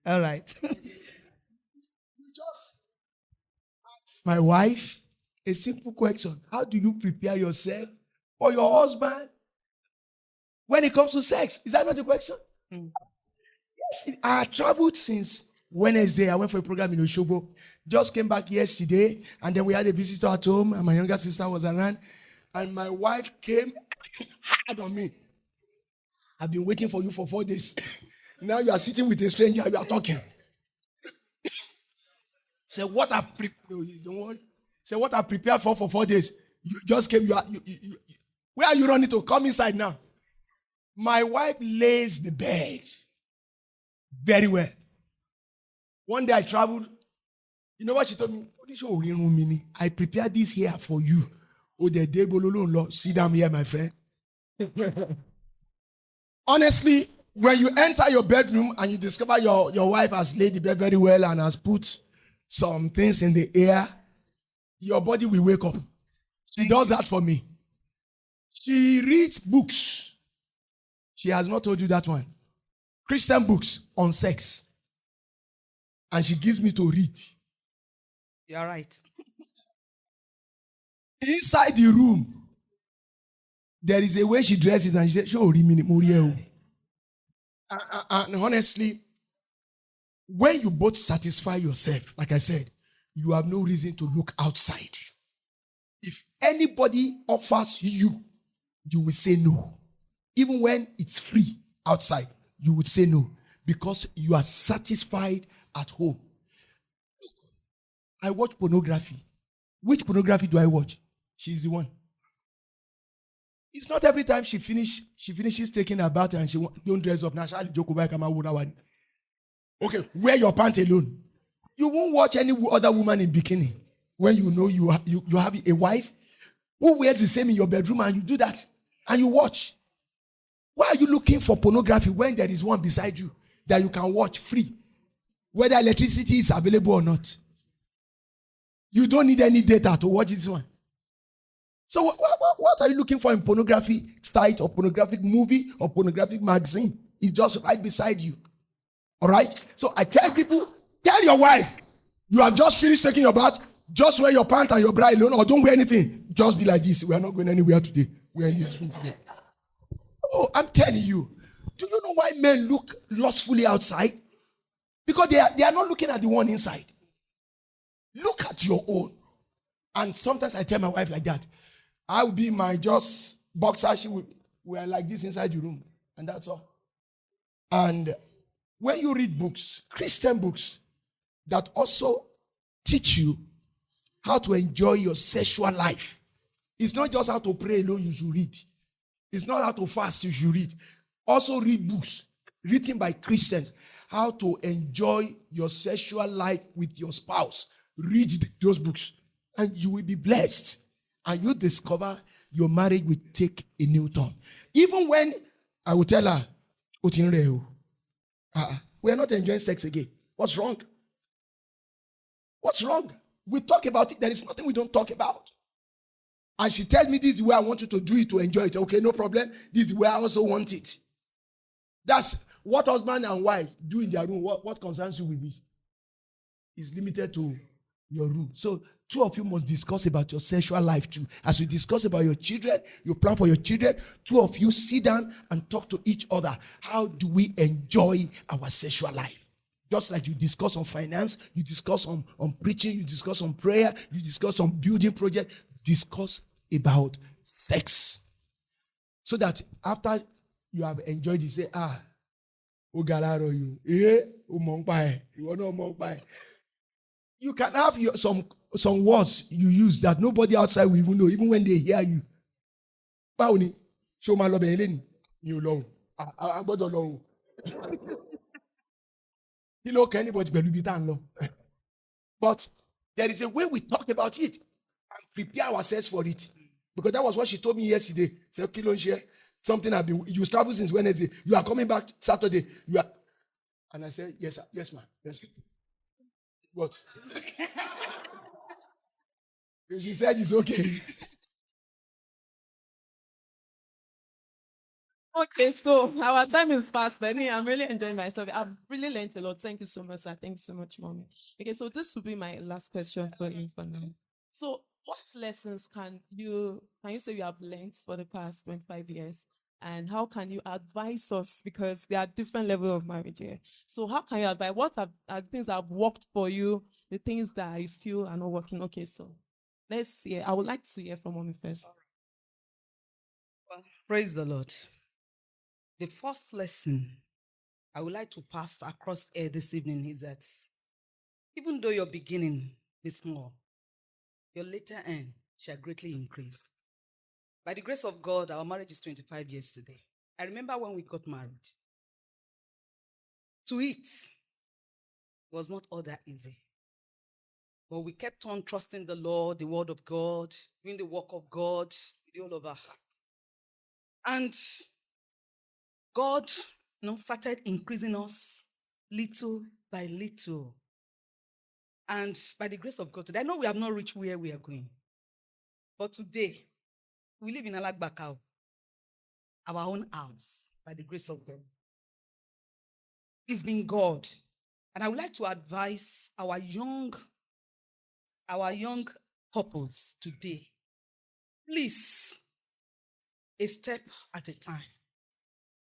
All right. Just ask my wife a simple question. How do you prepare yourself for your husband when it comes to sex? Is that not the question? Yes, I traveled since Wednesday. I went for a program in Oshobo. Just came back yesterday, and then we had a visitor at home, and my younger sister was around, and my wife came hard on me. I've been waiting for you for 4 days. Now you are sitting with a stranger, you are talking. Say what I prepared for 4 days. You just came. Where are you running to? Come inside now. My wife lays the bed very well. One day I traveled. You know what she told me? I prepared this here for you. Sit down here, my friend. Honestly, when you enter your bedroom and you discover your wife has laid the bed very well and has put some things in the air, your body will wake up. She does that for me. She reads books. She has not told you that one. Christian books on sex. And she gives me to read. You're right. Inside the room, there is a way she dresses and she says, and honestly, when you both satisfy yourself, like I said, you have no reason to look outside. If anybody offers you, you will say no. Even when it's free outside, you would say no because you are satisfied at home. I watch pornography. Which pornography do I watch? She's the one. It's not every time she finishes taking her bath and she don't dress up. Okay, wear your pants alone. You won't watch any other woman in bikini. when you know you have a wife who wears the same in your bedroom and you do that and you watch. Why are you looking for pornography when there is one beside you that you can watch free, whether electricity is available or not? You don't need any data to watch this one. So what are you looking for in pornography site or pornographic movie or pornographic magazine? It's just right beside you. All right? So I tell people, tell your wife, you have just finished taking your bath, just wear your pants and your bra alone, or don't wear anything. Just be like this. We are not going anywhere today. We are in this room today. Oh, I'm telling you. Do you know why men look lustfully outside? Because they are not looking at the one inside. Look at your own. And sometimes I tell my wife like that. I will be my just boxer. She will wear like this inside the room. And that's all. And when you read books, Christian books, that also teach you how to enjoy your sexual life. It's not just how to pray alone you should read. It's not how to fast you should read. Also read books written by Christians. How to enjoy your sexual life with your spouse. Read those books and you will be blessed. And you discover your marriage will take a new turn. Even when I will tell her, we are not enjoying sex again. What's wrong? What's wrong? We talk about it. There is nothing we don't talk about. And she tells me this is the way I want you to do it to enjoy it. Okay, no problem. This is the way I also want it. That's what husband and wife do in their room. What concerns you with this is limited to your room. So two of you must discuss about your sexual life too. As you discuss about your children, you plan for your children, two of you sit down and talk to each other. How do we enjoy our sexual life? Just like you discuss on finance, you discuss on preaching, you discuss on prayer, you discuss on building project, discuss about sex. So that after you have enjoyed it, say, you can have some words you use that nobody outside will even know, even when they hear you. Show my love, you love. Can anybody believe it? But there is a way we talk about it and prepare ourselves for it. Because that was what she told me yesterday. Say, okay, don't share. Something I've been, you travel since Wednesday. You are coming back Saturday. And I said, yes, sir. Yes, ma'am. Yes, sir. What? She said it's okay. Okay, so our time is fast, but I'm really enjoying myself. I've really learned a lot. Thank you so much, sir. Thank you so much, mommy. Okay, so this will be my last question for you for now. So, what lessons can you say you have learned for the past 25 years? And how can you advise us? Because there are different levels of marriage here. So, how can you advise? What are things that have worked for you? The things that you feel are not working? Okay, so let's see. I would like to hear from mommy first. Well, praise the Lord. The first lesson I would like to pass across air this evening is that even though your beginning is small, your later end shall greatly increase. By the grace of God, our marriage is 25 years today. I remember when we got married. To it was not all that easy. But we kept on trusting the Lord, the word of God, doing the work of God with all of our heart. And God started increasing us little by little. And by the grace of God, today, I know we have not reached where we are going. But today, we live in Alagbakau, our own house, by the grace of God. It's been God. And I would like to advise our young couples today. Please, a step at a time.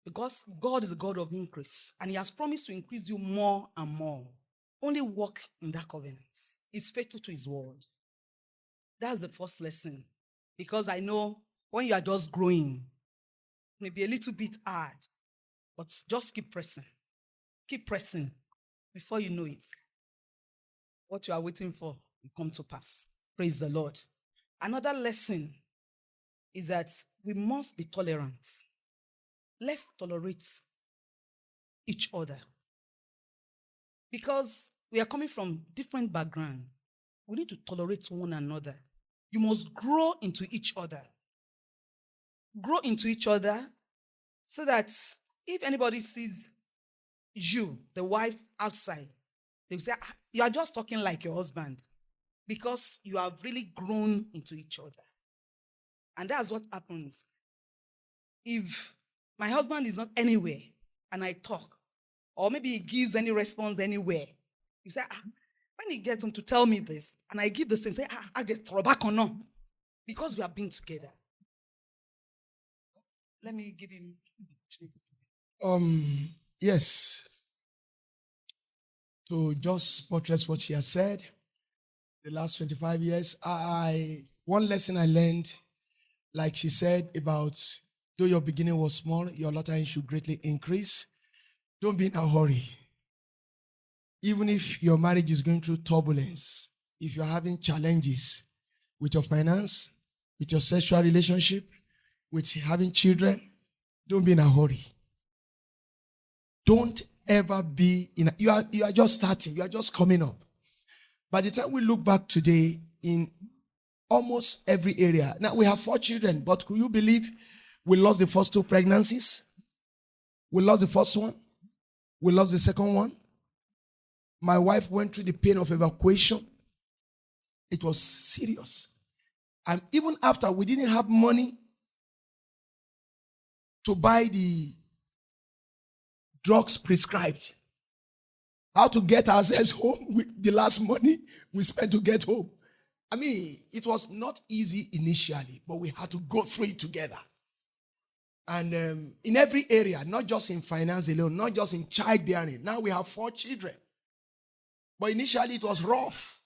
Because God is a God of increase. And He has promised to increase you more and more. Only walk in that covenant. He's faithful to His word. That's the first lesson. Because I know when you are just growing, it may be a little bit hard. But just keep pressing. Keep pressing. Before you know it, what you are waiting for will come to pass. Praise the Lord. Another lesson is that we must be tolerant. Let's tolerate each other. Because we are coming from different backgrounds. We need to tolerate one another. You must grow into each other. Grow into each other so that if anybody sees you, the wife, outside, they will say, you are just talking like your husband, because you have really grown into each other. And that's what happens. If my husband is not anywhere and I talk, or maybe he gives any response anywhere, you say, when he gets home to tell me this, and I give the same, say, I get throw back or no, because we have been together. Let me give him. Yes. To just buttress what she has said, the last 25 years, one lesson I learned, like she said, about though your beginning was small, your latter end should greatly increase. Don't be in a hurry. Even if your marriage is going through turbulence, if you're having challenges with your finance, with your sexual relationship, with having children, don't be in a hurry. Don't ever be you are just starting, you are just coming up. By the time we look back today, in almost every area, now we have 4 children, but could you believe we lost the first 2 pregnancies? We lost the first one. We lost the second one. My wife went through the pain of evacuation. It was serious. And even after, we didn't have money to buy the drugs prescribed. How to get ourselves home with the last money we spent to get home. I mean, it was not easy initially, but we had to go through it together. And in every area, not just in finance alone, not just in childbearing. Now we have 4 children. But initially it was rough.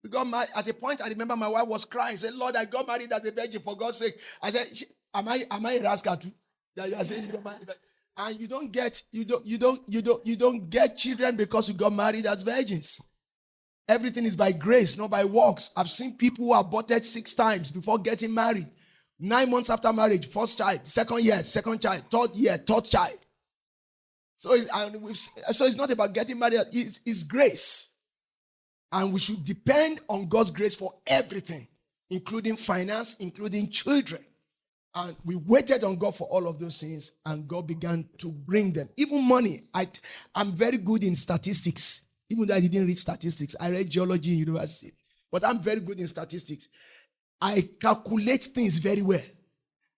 We got married. At a point, I remember my wife was crying. She said, Lord, I got married as a virgin, for God's sake. I said, am I a rascal too? That you are saying you got married? And you don't get children because you got married as virgins. Everything is by grace, not by works. I've seen people who aborted 6 times before getting married. 9 months after marriage, first child, second year, second child, third year, third child. So it's not about getting married. It's grace. And we should depend on God's grace for everything, including finance, including children. And we waited on God for all of those things, and God began to bring them. Even money. I'm very good in statistics. Even though I didn't read statistics, I read geology in university. But I'm very good in statistics. I calculate things very well.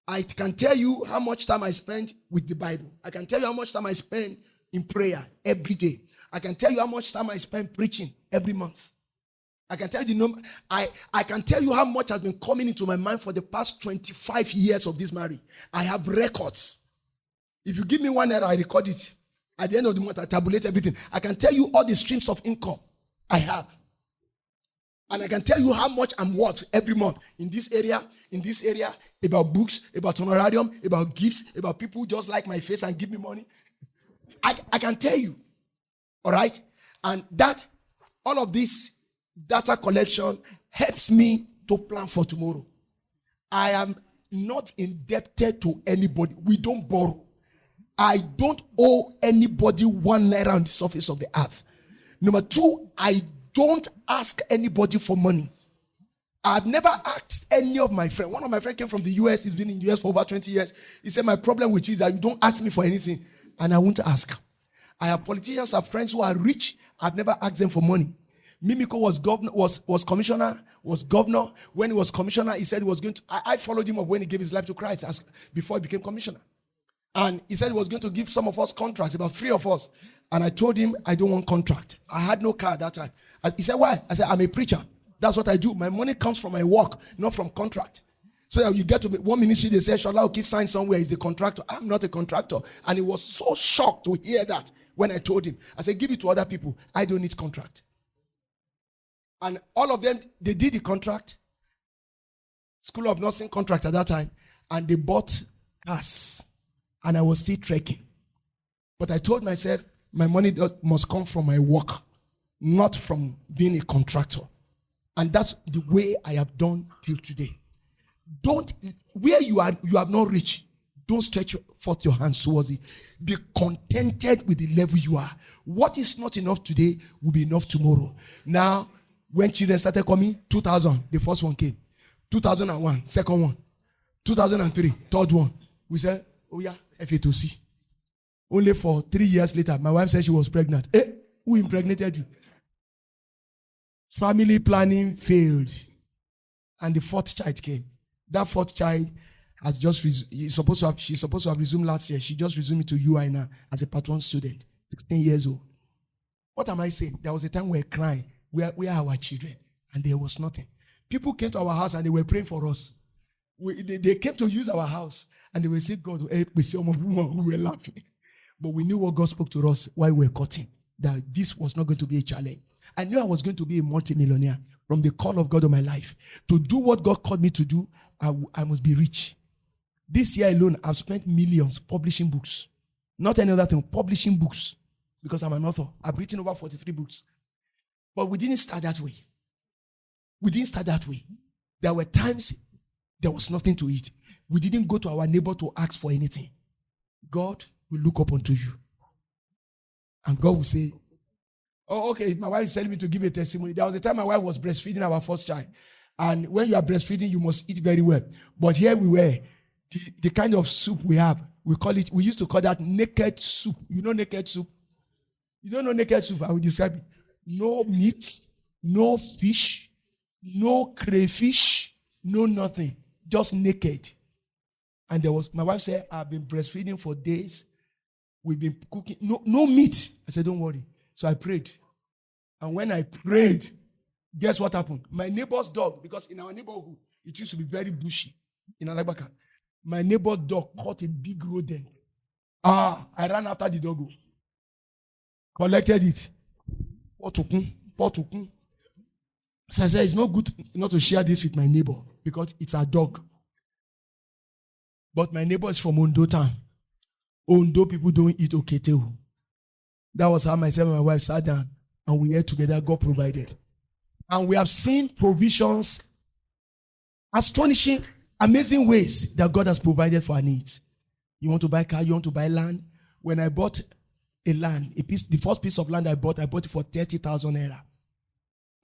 I can tell you how much time I spend with the Bible. I can tell you how much time I spend in prayer every day. I can tell you how much time I spend preaching every month. I can tell you the number. I can tell you how much has been coming into my mind for the past 25 years of this marriage. I have records. If you give me 1 error, I record it. At the end of the month, I tabulate everything. I can tell you all the streams of income I have. And I can tell you how much I'm worth every month in this area, about books, about honorarium, about gifts, about people who just like my face and give me money. I can tell you. All right? And that, all of this data collection helps me to plan for tomorrow. I am not indebted to anybody. We don't borrow. I don't owe anybody 1 naira on the surface of the earth. Number 2, I don't ask anybody for money. I've never asked any of my friends. One of my friends came from the US. He's been in the US for over 20 years. He said, my problem with you is that you don't ask me for anything. And I won't ask. I have politicians, I have friends who are rich. I've never asked them for money. Mimiko was governor, was commissioner, was governor. When he was commissioner, he said he was going to, I followed him up when he gave his life to Christ before he became commissioner. And he said he was going to give some of us contracts, about 3 of us. And I told him, I don't want contract. I had no car at that time. He said, why? I said, I'm a preacher. That's what I do. My money comes from my work, not from contract. So you get to one ministry, they say, Sola sign somewhere, he's a contractor. I'm not a contractor. And he was so shocked to hear that when I told him. I said, give it to other people. I don't need contract. And all of them, they did the contract. School of Nursing contract at that time. And they bought cars. And I was still trekking. But I told myself, my money must come from my work, not from being a contractor. And that's the way I have done till today. Where you have not reached, don't stretch forth your hands towards it. Be contented with the level you are. What is not enough today will be enough tomorrow. Now, When children started coming, 2000, the first one came. 2001, second one. 2003, third one. We said, oh yeah, FA2C. Only for 3 years later, my wife said she was pregnant. Who impregnated you? Family planning failed. And the fourth child came. That fourth child has just she's supposed to have resumed last year. She just resumed to UI now as a part 1 student, 16 years old. What am I saying? There was a time we were crying. Where are our children? And there was nothing. People came to our house and they were praying for us. They came to use our house and they were saying, God, we were laughing. But we knew what God spoke to us while we were cutting, that this was not going to be a challenge. I knew I was going to be a multimillionaire from the call of God on my life. To do what God called me to do, I must be rich. This year alone, I've spent millions publishing books. Not any other thing, publishing books. Because I'm an author. I've written over 43 books. But we didn't start that way. There were times there was nothing to eat. We didn't go to our neighbor to ask for anything. God will look up unto you. And God will say, oh, okay, my wife is telling me to give a testimony. There was a time my wife was breastfeeding our first child. And when you are breastfeeding, you must eat very well. But here we were, the kind of soup we have, we used to call that naked soup. You know naked soup? You don't know naked soup? I will describe it. No meat, no fish, no crayfish, no nothing. Just naked. And my wife said, I've been breastfeeding for days. We've been cooking. No meat. I said, don't worry. So I prayed. And when I prayed, guess what happened? My neighbor's dog, because in our neighborhood, it used to be very bushy in Alagbaka. My neighbor's dog caught a big rodent. I ran after the dog. Collected it. Potukun. So I said, it's not good not to share this with my neighbor because it's a dog. But my neighbor is from Ondo town. Ondo people don't eat oketeo. That was how myself and my wife sat down and we ate together. God provided. And we have seen provisions, astonishing, amazing ways that God has provided for our needs. You want to buy a car, you want to buy land. When I bought the first piece of land I bought it for 30,000 naira.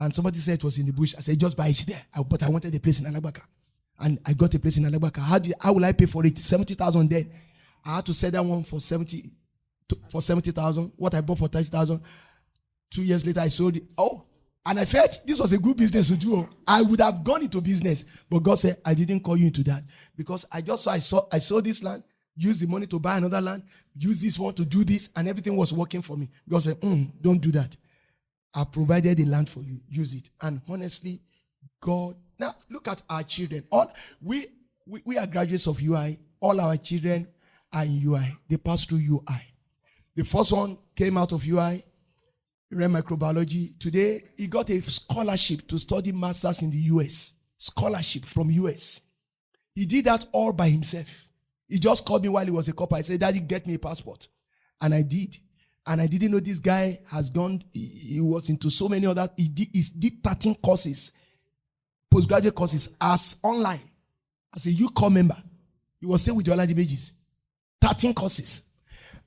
And somebody said it was in the bush. I said, just buy it there. But I wanted a place in Alagbaka. And I got a place in Alagbaka. How will I pay for it? 70,000 then. I had to sell that one for 70,000. What I bought for 30,000. 2 years later, I sold it. And I felt this was a good business to do. I would have gone into business. But God said, I didn't call you into that. Because I saw this land, used the money to buy another land, use this one to do this, and everything was working for me. God said, don't do that. I provided the land for you. Use it. And honestly, God, now look at our children. We are graduates of UI. All our children are in UI. They pass through UI. The first one came out of UI, ran microbiology. Today, he got a scholarship to study masters in the US. Scholarship from US. He did that all by himself. He just called me while he was a copper. I said, Daddy, get me a passport. And I did. And I didn't know this guy has done, he was into so many other, he did 13 courses, postgraduate courses as online, as a UCOM member. He was staying with Jola Bages. 13 courses.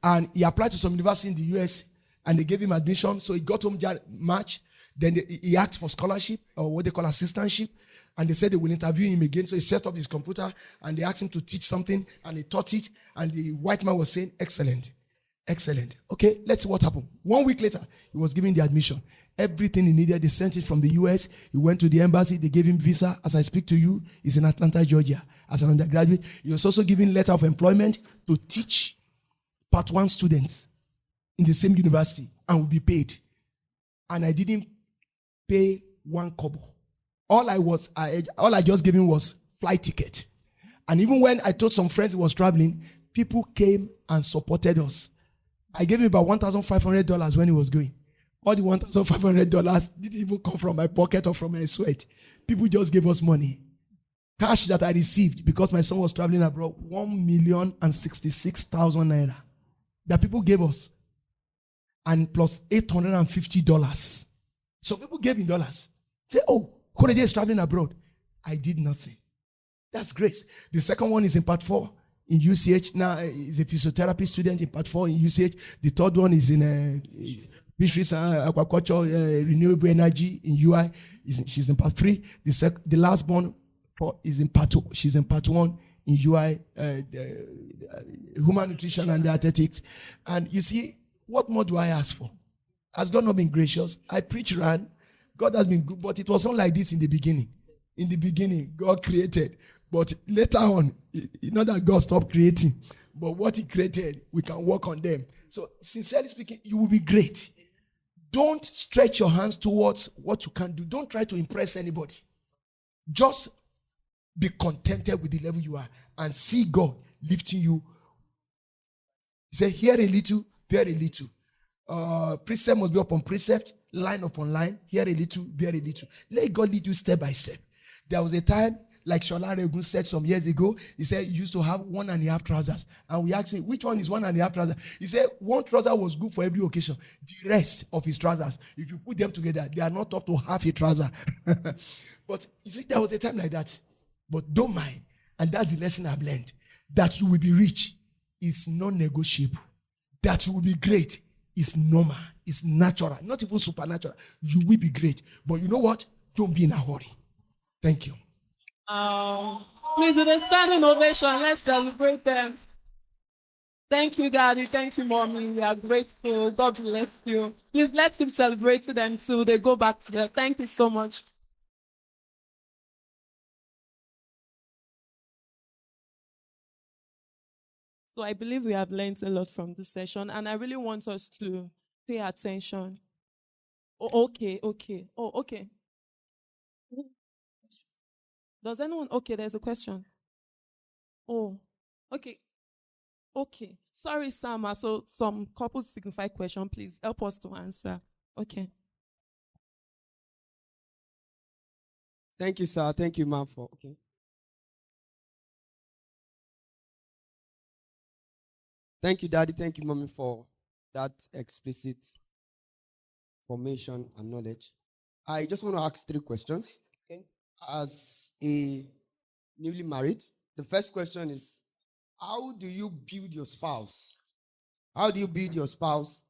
And he applied to some university in the US and they gave him admission. So he got home March. Then he asked for scholarship or what they call assistantship. And they said they will interview him again. So he set up his computer and they asked him to teach something and he taught it. And the white man was saying, excellent. Excellent. Okay, let's see what happened. 1 week later, he was given the admission. Everything he needed, they sent it from the US. He went to the embassy. They gave him visa. As I speak to you, he's in Atlanta, Georgia. As an undergraduate, he was also given letter of employment to teach part 1 students in the same university and will be paid. And I didn't pay 1 kobo. All I just gave him was flight ticket. And even when I told some friends he was traveling, people came and supported us. I gave him about $1,500 when he was going. All the $1,500 didn't even come from my pocket or from my sweat. People just gave us money. Cash that I received because my son was traveling abroad, 1,066,000 naira. That people gave us. And plus $850. So people gave in dollars. Say, Korede is traveling abroad. I did nothing. That's grace. The second one is in part 4. In UCH, now he's a physiotherapy student in part 4 in UCH. The third one is in Fisheries and Aquaculture, Renewable Energy in UI. She's in part 3. The last born is in part 2. She's in part 1 in UI, Human Nutrition and Dietetics. And you see, what more do I ask for? Has God not been gracious? I preach ran. God has been good, but it was not like this in the beginning. In the beginning, God created. But later on, not that God stopped creating, but what he created, we can work on them. So, sincerely speaking, you will be great. Don't stretch your hands towards what you can do. Don't try to impress anybody. Just be contented with the level you are and see God lifting you. He said, here a little, there a little. Precept must be upon precept, line upon line, here a little, there a little. Let God lead you step by step. There was a time, like Sola said some years ago, he said he used to have 1.5 trousers. And we asked him, which one is 1.5 trousers? He said one trouser was good for every occasion. The rest of his trousers, if you put them together, they are not up to half a trouser. But you see, there was a time like that. But don't mind. And that's the lesson I've learned. That you will be rich is non-negotiable. That you will be great is normal. It's natural. Not even supernatural. You will be great. But you know what? Don't be in a hurry. Thank you. Please, with a standing ovation, let's celebrate them. Thank you, Daddy. Thank you, Mommy. We are grateful. God bless you. Please, let's keep celebrating them till they go back to them. Thank you so much. So I believe we have learned a lot from this session, and I really want us to pay attention. Oh, okay. Oh, okay. Does anyone? Okay, there's a question. Oh, okay. Okay. Sorry, Sama. So some couples signify question. Please help us to answer. Okay. Thank you, sir. Thank you, ma'am, for okay. Thank you, Daddy. Thank you, Mommy, for that explicit information and knowledge. I just want to ask 3 questions. Okay. As a newly married, the first question is, how do you build your spouse? How do you build your spouse?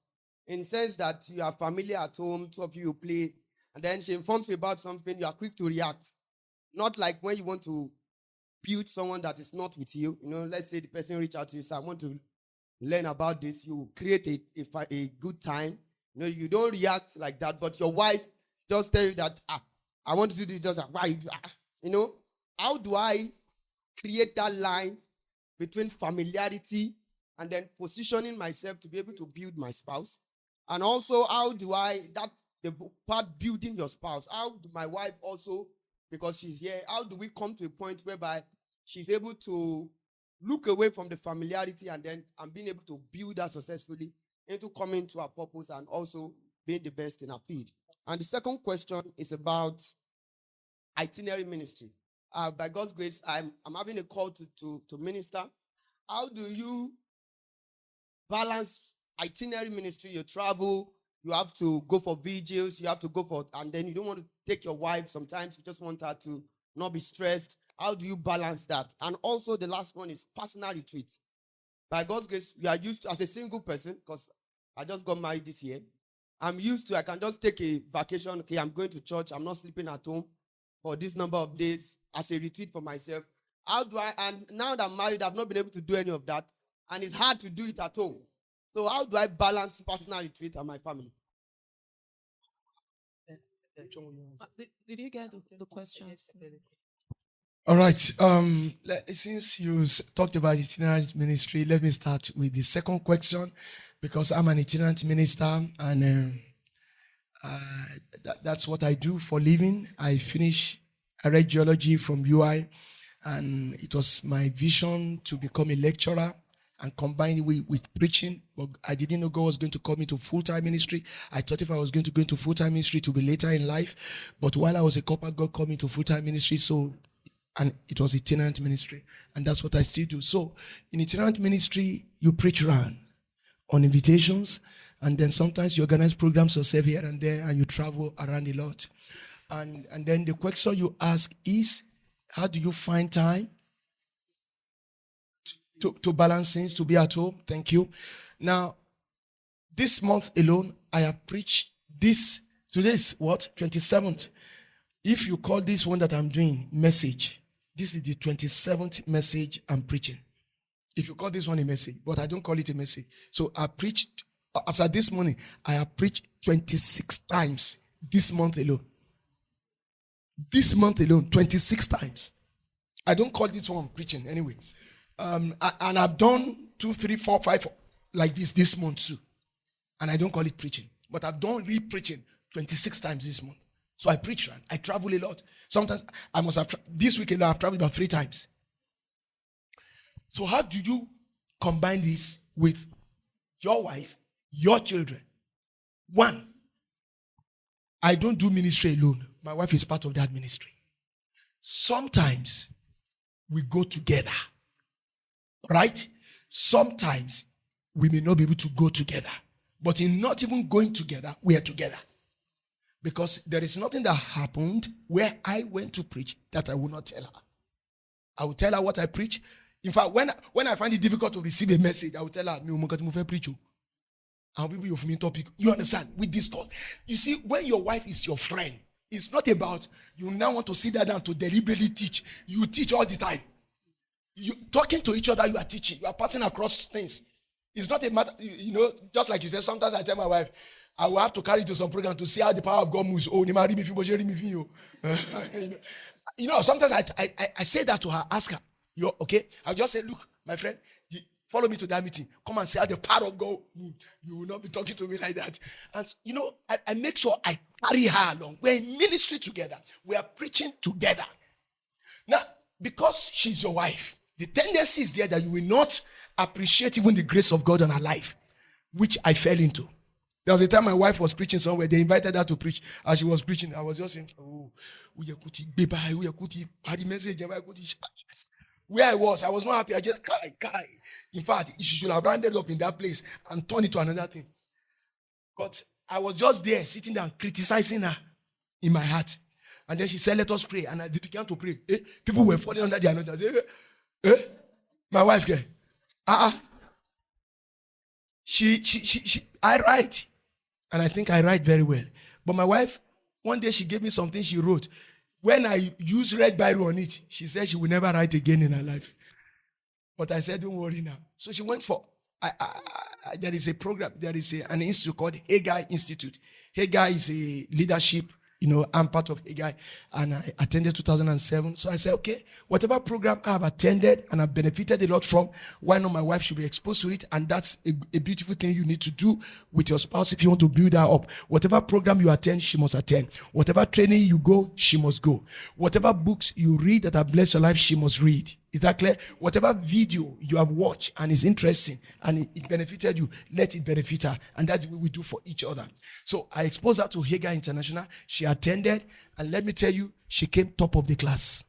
In the sense that you are familiar at home, 2 of you play, and then she informs you about something, you are quick to react. Not like when you want to build someone that is not with you. You know, let's say the person reach out to you, say, I want to learn about this. You create a good time. You know, you don't react like that, but your wife just tell you that, I want to do this, just like, why you do, you know, how do I create that line between familiarity and then positioning myself to be able to build my spouse? And also, how do I, the part building your spouse, how do my wife also, because she's here, how do we come to a point whereby she's able to look away from the familiarity and then being able to build her successfully into coming to her purpose and also being the best in her field? And the second question is about itinerary ministry. By God's grace, I'm having a call to minister. How do you balance itinerary ministry? You travel, you have to go for vigils, you have to go for, and then you don't want to take your wife. Sometimes you just want her to not be stressed. How do you balance that? And also the last one is personal retreat. By God's grace, you are used to, as a single person, because I just got married this year, I'm used to, I can just take a vacation. Okay, I'm going to church. I'm not sleeping at home for this number of days as a retreat for myself. How do I, and now that I'm married, I've not been able to do any of that. And it's hard to do it at home. So how do I balance personal retreat and my family? Did you get the questions? All right. Since you talked about itinerant ministry, let me start with the second question, because I'm an itinerant minister, and that's what I do for living. I read geology from UI, and it was my vision to become a lecturer and combine it with preaching. But I didn't know God was going to call me to full-time ministry. I thought if I was going to go into full-time ministry to be later in life. But while I was a copper, God called me to full-time ministry. And it was itinerant ministry. And that's what I still do. So in itinerant ministry, you preach around on invitations. And then sometimes you organize programs yourself here and there, and you travel around a lot. And then the question you ask is, how do you find time to balance things, to be at home? Thank you. Now, this month alone, I have preached this. Today is what? 27th. If you call this one that I'm doing message, this is the 27th message I'm preaching. If you call this one a message, but I don't call it a message. So I preached, as of this morning, I have preached 26 times this month alone. This month alone, 26 times. I don't call this one preaching anyway. And I've done 2, 3, 4, 5 like this month too. And I don't call it preaching. But I've done re-preaching 26 times this month. So I preach, and I travel a lot. Sometimes I must have, this week alone, I've traveled about 3 times. So how do you combine this with your wife, your children? One, I don't do ministry alone. My wife is part of that ministry. Sometimes we go together, right? Sometimes we may not be able to go together. But in not even going together, we are together. Because there is nothing that happened where I went to preach that I will not tell her. I will tell her what I preach. In fact, when I find it difficult to receive a message, I will tell her, I'll be of me topic. You understand? We discuss. You see, when your wife is your friend, it's not about you now want to sit there down to deliberately teach. You teach all the time. You talking to each other, you are teaching. You are passing across things. It's not a matter, just like you said, sometimes I tell my wife, I will have to carry to some program to see how the power of God moves. Oh, sometimes I say that to her, ask her, you okay? I'll just say, look, my friend, follow me to that meeting. Come and see how the power of God moves. You will not be talking to me like that. And, I make sure I carry her along. We're in ministry together. We are preaching together. Now, because she's your wife, the tendency is there that you will not appreciate even the grace of God on her life, which I fell into. There was a time my wife was preaching somewhere. They invited her to preach. As she was preaching, I was just saying, where I was not happy. I just cried. In fact, she should have rounded up in that place and turned it to another thing. But I was just there, sitting down, criticizing her in my heart. And then she said, let us pray. And I began to pray. People were falling under the anointing. My wife, I write. And I think I write very well. But my wife, one day she gave me something she wrote. When I used red biro on it, she said she will never write again in her life. But I said, don't worry now. So she went for, there is a program, there is an institute called Haggai Institute. Haggai is a leadership, I'm part of Haggai, and I attended 2007. So I said, okay, whatever program I have attended and I've benefited a lot from, why not my wife should be exposed to it? And that's a beautiful thing you need to do with your spouse if you want to build her up. Whatever program you attend, she must attend. Whatever training you go, she must go. Whatever books you read that have blessed your life, she must read. Is that clear? Whatever video you have watched and is interesting and it benefited you, let it benefit her. And that's what we do for each other. So I exposed her to Haggai International. She attended, and let me tell you, she came top of the class.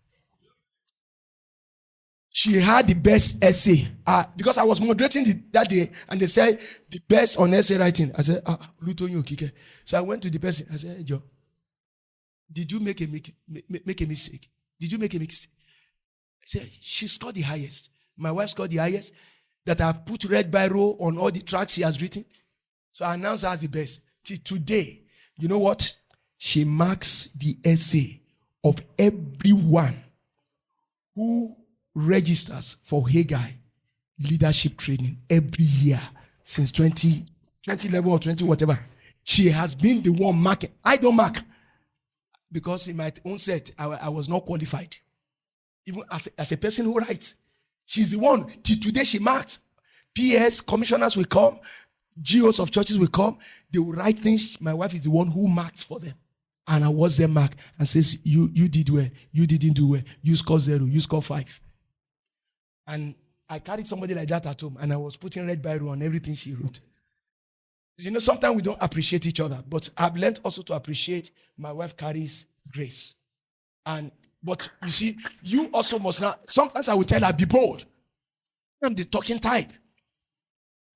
She had the best essay. Because I was moderating that day, and they said the best on essay writing. I said, so I went to the person. I said, hey, Joe, did you make a mistake? Did you make a mistake? I said, she scored the highest. My wife scored the highest. That I've put red biro on all the tracks she has written. So I announced her as the best. Till today, you know what? She marks the essay of everyone who registers for Haggai leadership training every year since 2011 or 20 whatever. She has been the one marking. I don't mark because in my own set, I was not qualified. Even as a person who writes, she's the one. Till today, she marks. PS, commissioners will come. GOs of churches will come. They will write things. My wife is the one who marks for them. And I watch them mark and says, you did well. You didn't do well. You scored 0. You scored 5. And I carried somebody like that at home. And I was putting red biro on everything she wrote. Sometimes we don't appreciate each other. But I've learned also to appreciate my wife carries grace. But you see, you also must not. Sometimes I will tell her, be bold. I'm the talking type.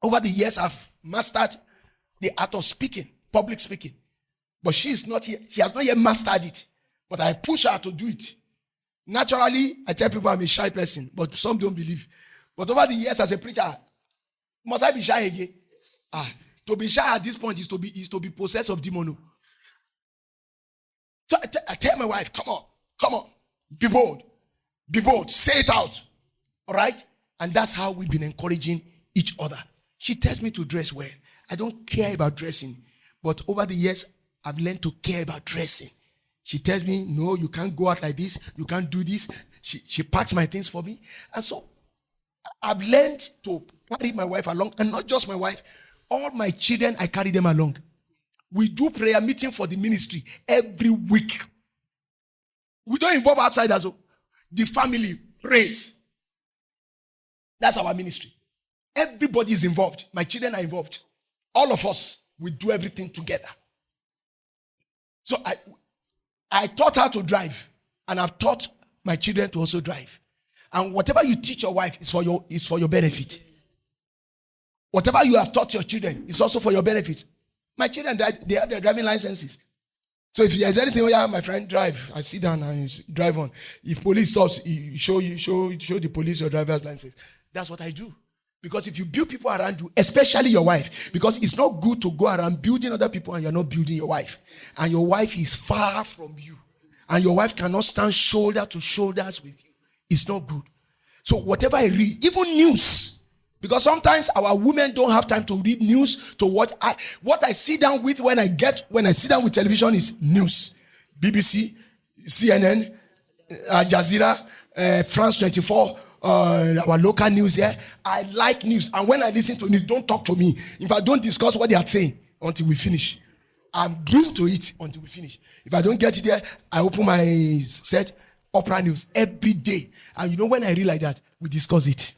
Over the years, I've mastered the art of speaking, public speaking. But she is not here. She has not yet mastered it. But I push her to do it. Naturally, I tell people I'm a shy person, but some don't believe. But over the years as a preacher, must I be shy again? To be shy at this point is to be possessed of demon. So I tell my wife, come on, be bold, say it out. All right? And that's how we've been encouraging each other. She tells me to dress well. I don't care about dressing, but over the years, I've learned to care about dressing. She tells me, no, you can't go out like this. You can't do this. She packs my things for me. And so I've learned to carry my wife along, and not just my wife, all my children, I carry them along. We do prayer meeting for the ministry every week. We don't involve outsiders. The family prays. That's our ministry. Everybody is involved. My children are involved. All of us, we do everything together. So I taught her to drive, and I've taught my children to also drive. And whatever you teach your wife is for your benefit. Whatever you have taught your children is also for your benefit. My children, they have their driving licenses. So if there's anything, oh yeah, my friend, drive. I sit down and you drive on. If police stops, you show the police your driver's license. That's what I do. Because if you build people around you, especially your wife, because it's not good to go around building other people and you're not building your wife. And your wife is far from you. And your wife cannot stand shoulder to shoulders with you. It's not good. So whatever I read, even news, because sometimes our women don't have time to read news, to what I sit down with when I sit down with television is news. BBC, CNN, Al Jazeera, France 24, our local news here. I like news. And when I listen to news, don't talk to me. If I don't discuss what they are saying until we finish, I'm glued to it until we finish. If I don't get it there, I open my set, Opera News, every day. And you know, when I read like that, we discuss it.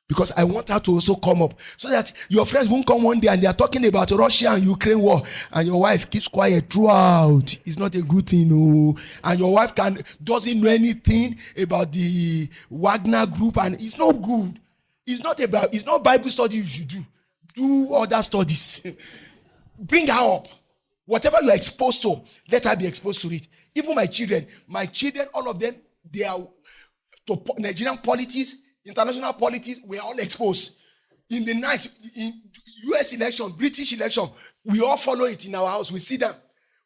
Because I want her to also come up. So that your friends won't come one day and they are talking about Russia and Ukraine war. And your wife keeps quiet throughout. It's not a good thing, no. And your wife doesn't know anything about the Wagner group. And it's not good. It's not Bible study you should do. Do other studies. Bring her up. Whatever you are exposed to, let her be exposed to it. Even my children, all of them, they are to Nigerian politics, international politics, we are all exposed. In the night, in US election, British election, we all follow it in our house. We sit down.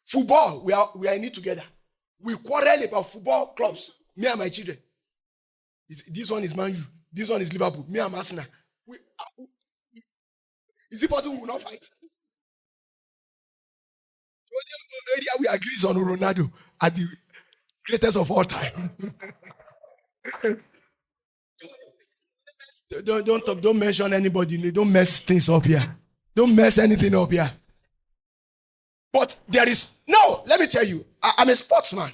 Football, we are in it together. We quarrel about football clubs, me and my children. This one is Man U. This one is Liverpool. Me and Arsenal. Is it possible we will not fight? The only area we agree is on Ronaldo at the greatest of all time. Don't mention anybody. Don't mess things up here. Don't mess anything up here. But let me tell you, I'm a sportsman.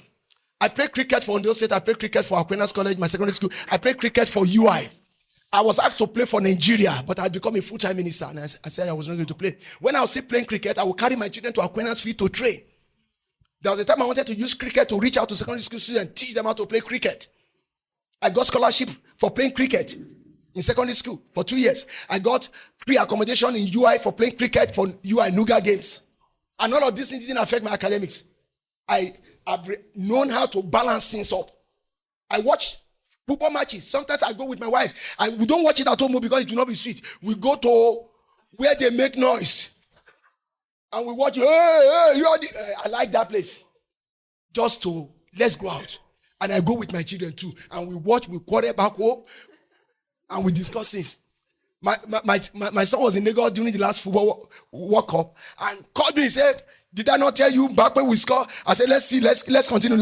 I play cricket for Ondo State. I play cricket for Aquinas College, my secondary school. I play cricket for UI. I was asked to play for Nigeria, but I had become a full-time minister. And I said I was not going to play. When I was still playing cricket, I would carry my children to Aquinas Field to train. There was a time I wanted to use cricket to reach out to secondary school students and teach them how to play cricket. I got scholarship for playing cricket in secondary school for 2 years. I got free accommodation in UI for playing cricket for UI Nuga games. And all of this didn't affect my academics. I've known how to balance things up. I watch football matches. Sometimes I go with my wife. We don't watch it at home because it will not be sweet. We go to where they make noise. And we watch, I like that place. Let's go out. And I go with my children too. And we watch, we quarrel back home. And we discuss things. My son was in Lagos during the last football World Cup and called me and said, did I not tell you back when we score? I said, let's continue.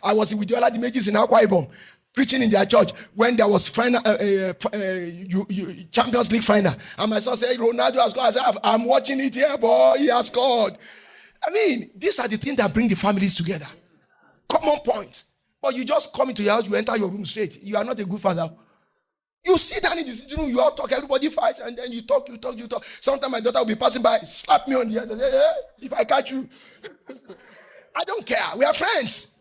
I was with the other images in Akwa Ibom preaching in their church when there was final Champions League final. And my son said, Ronaldo has scored. I said, I'm watching it here, boy. He has scored. I mean, these are the things that bring the families together. Common point. But you just come into your house, you enter your room straight. You are not a good father. You sit down in the sitting room, you all talk, everybody fights, and then you talk. Sometimes my daughter will be passing by, slap me on the head, and say, hey, if I catch you. I don't care. We are friends.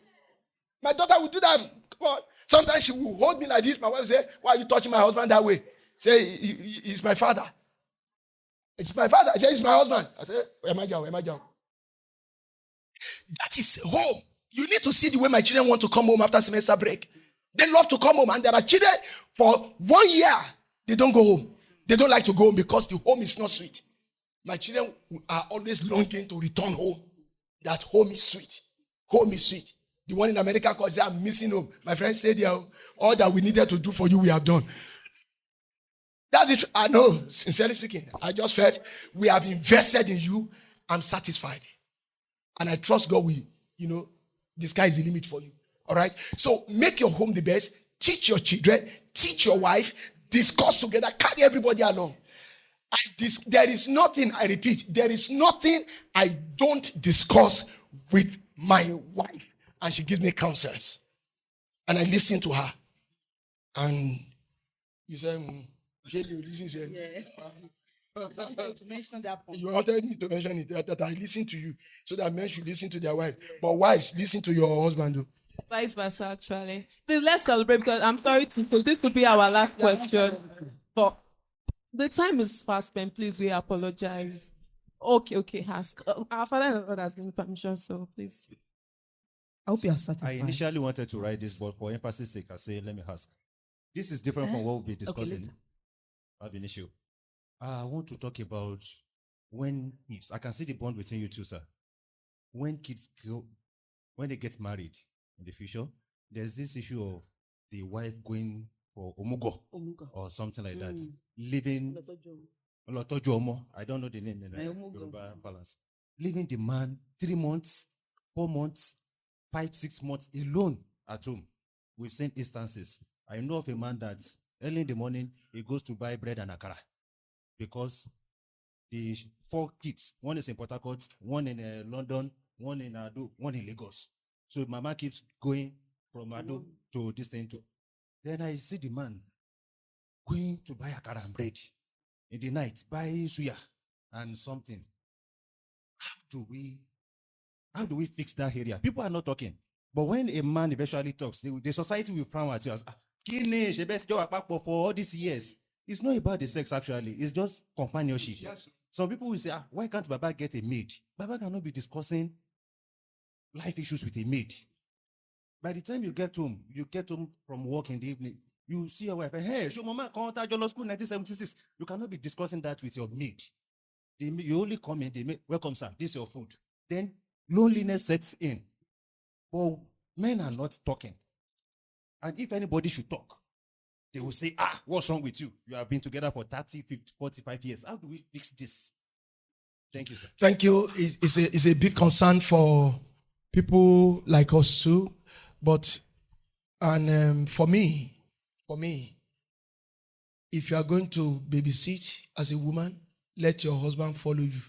My daughter will do that. Come on. Sometimes she will hold me like this. My wife will say, why are you touching my husband that way? Say, he's my father. It's my father. I say, it's my husband. I say, where am I going? That is home. You need to see the way my children want to come home after semester break. They love to come home, and there are children for 1 year, they don't go home. They don't like to go home because the home is not sweet. My children are always longing to return home. That home is sweet. Home is sweet. The one in America calls I'm missing home. My friend said, yeah, all that we needed to do for you, we have done. That's it. I know, sincerely speaking, I just felt we have invested in you. I'm satisfied. And I trust God will, the sky is the limit for you. All right. So make your home the best. Teach your children, teach your wife, discuss together, carry everybody along. There is nothing, I repeat, there is nothing I don't discuss with my wife. And she gives me counsels. And I listen to her. And you say, you listen to her. Yeah. To mention that point. You wanted me to mention it, that I listen to you, so that men should listen to their wife. But wives, listen to your husband. Vice versa, actually. Please, let's celebrate, because I'm sorry to say this will be our last question. But the time is fast spent. Please, we apologize. Okay, ask. Our father and Lord has given permission, so please. I hope you are I satisfied. initially wanted to write this, but for emphasis sake, I say, let me ask. This is different from what we'll be discussing. later. I have an issue. I want to talk about when kids, I can see the bond between you two, sir. When kids when they get married in the future, there's this issue of the wife going for omugo or something like that. Living, I don't know the name in the Yoruba balance. Leaving the man 3 months, 4 months, 5, 6 months alone at home. We've seen instances. I know of a man that early in the morning, he goes to buy bread and akara because the 4 kids, one is in Port Harcourt, one in London, one in Ado, one in Lagos. So mama keeps going from Ado to this thing. Then I see the man going to buy akara and bread in the night, buy suya and something. How do we fix that area? People are not talking. But when a man eventually talks, the society will frown at you as, for all these years. It's not about the sex, actually. It's just companionship. Yes. Some people will say, why can't Baba get a maid? Baba cannot be discussing life issues with a maid. By the time you get home from work in the evening, you see your wife, hey, show mama, come to Jolo School 1976. You cannot be discussing that with your maid. You only come in, they make, welcome, sir, this is your food. Then loneliness sets in. But men are not talking. And if anybody should talk, they will say, what's wrong with you? You have been together for 30, 50, 45 years. How do we fix this? Thank you, sir. Thank you. It's a big concern for people like us too. But, for me, if you are going to babysit as a woman, let your husband follow you.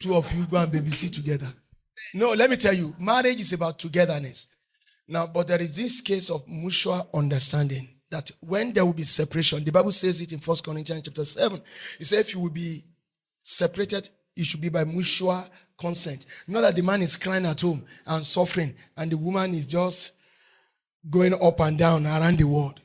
2 of you go and babysit together. No, let me tell you, marriage is about togetherness. Now, but there is this case of mutual understanding that when there will be separation, the Bible says it in 1 Corinthians chapter 7. It says if you will be separated, it should be by mutual consent. Not that the man is crying at home and suffering and the woman is just going up and down around the world.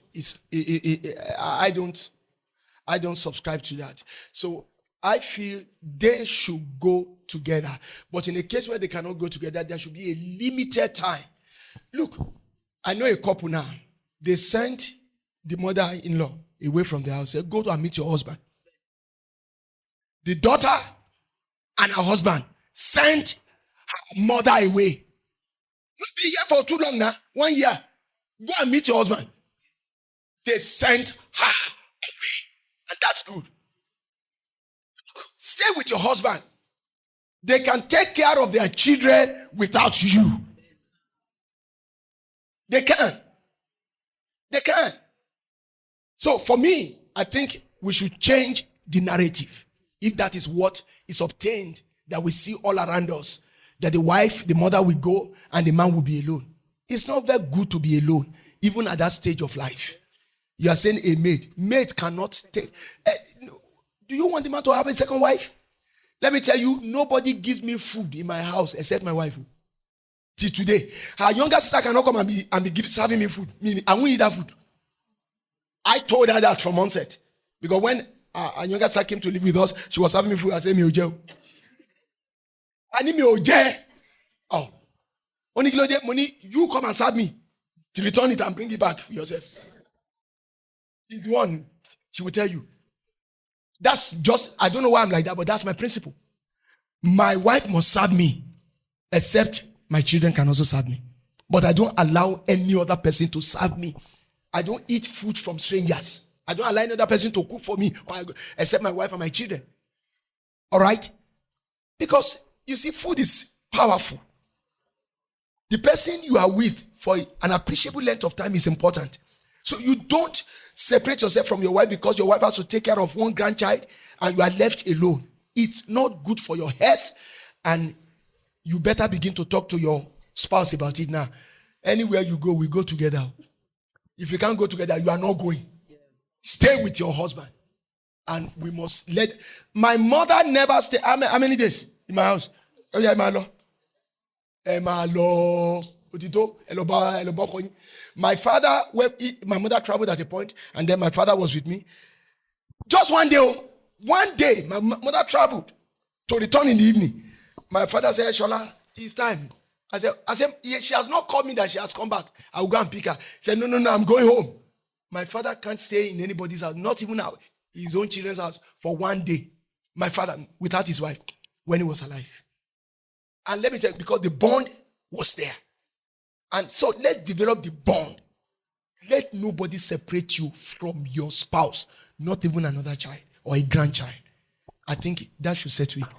I don't subscribe to that. So I feel they should go together. But in a case where they cannot go together, there should be a limited time. Look, I know a couple now. They sent the mother-in-law away from the house. Said, go to and meet your husband. The daughter and her husband sent her mother away. You'll be here for too long now. 1 year. Go and meet your husband. They sent her away. And that's good. Stay with your husband. They can take care of their children without you. They can. They can. So for me, I think we should change the narrative. If that is what is obtained, that we see all around us, that the wife, the mother will go and the man will be alone. It's not very good to be alone, even at that stage of life. You are saying a maid. Maid cannot take. Do you want the man to have a second wife? Let me tell you, nobody gives me food in my house except my wife. Till today, her younger sister cannot come and be serving me food. Meaning, I won't eat that food. I told her that from onset. Because when her younger sister came to live with us, she was serving me food. I said, "Mi I need me oje. Oh. Only money, you come and serve me. To return it and bring it back for yourself. It's one, she will tell you. That's just, I don't know why I'm like that, but that's my principle. My wife must serve me, except my children can also serve me. But I don't allow any other person to serve me. I don't eat food from strangers. I don't allow any other person to cook for me, except my wife and my children. All right? Because, you see, food is powerful. The person you are with for an appreciable length of time is important. So you don't separate yourself from your wife because your wife has to take care of one grandchild and you are left alone. It's not good for your health, and you better begin to talk to your spouse about it now. Anywhere you go, we go together. If you can't go together, you are not going. Stay with your husband. And we must let... My mother never stayed... How many days in my house? Oh yeah, my Lord. My father, my mother traveled at a point, and then my father was with me. Just one day, my mother traveled to return in the evening. My father said, Sola, it's time. I said, she has not called me that she has come back. I will go and pick her. He said, no, I'm going home. My father can't stay in anybody's house, not even his own children's house, for one day. My father, without his wife, when he was alive. And let me tell you, because the bond was there. And so let's develop the bond. Let nobody separate you from your spouse, not even another child or a grandchild. I think that should settle it.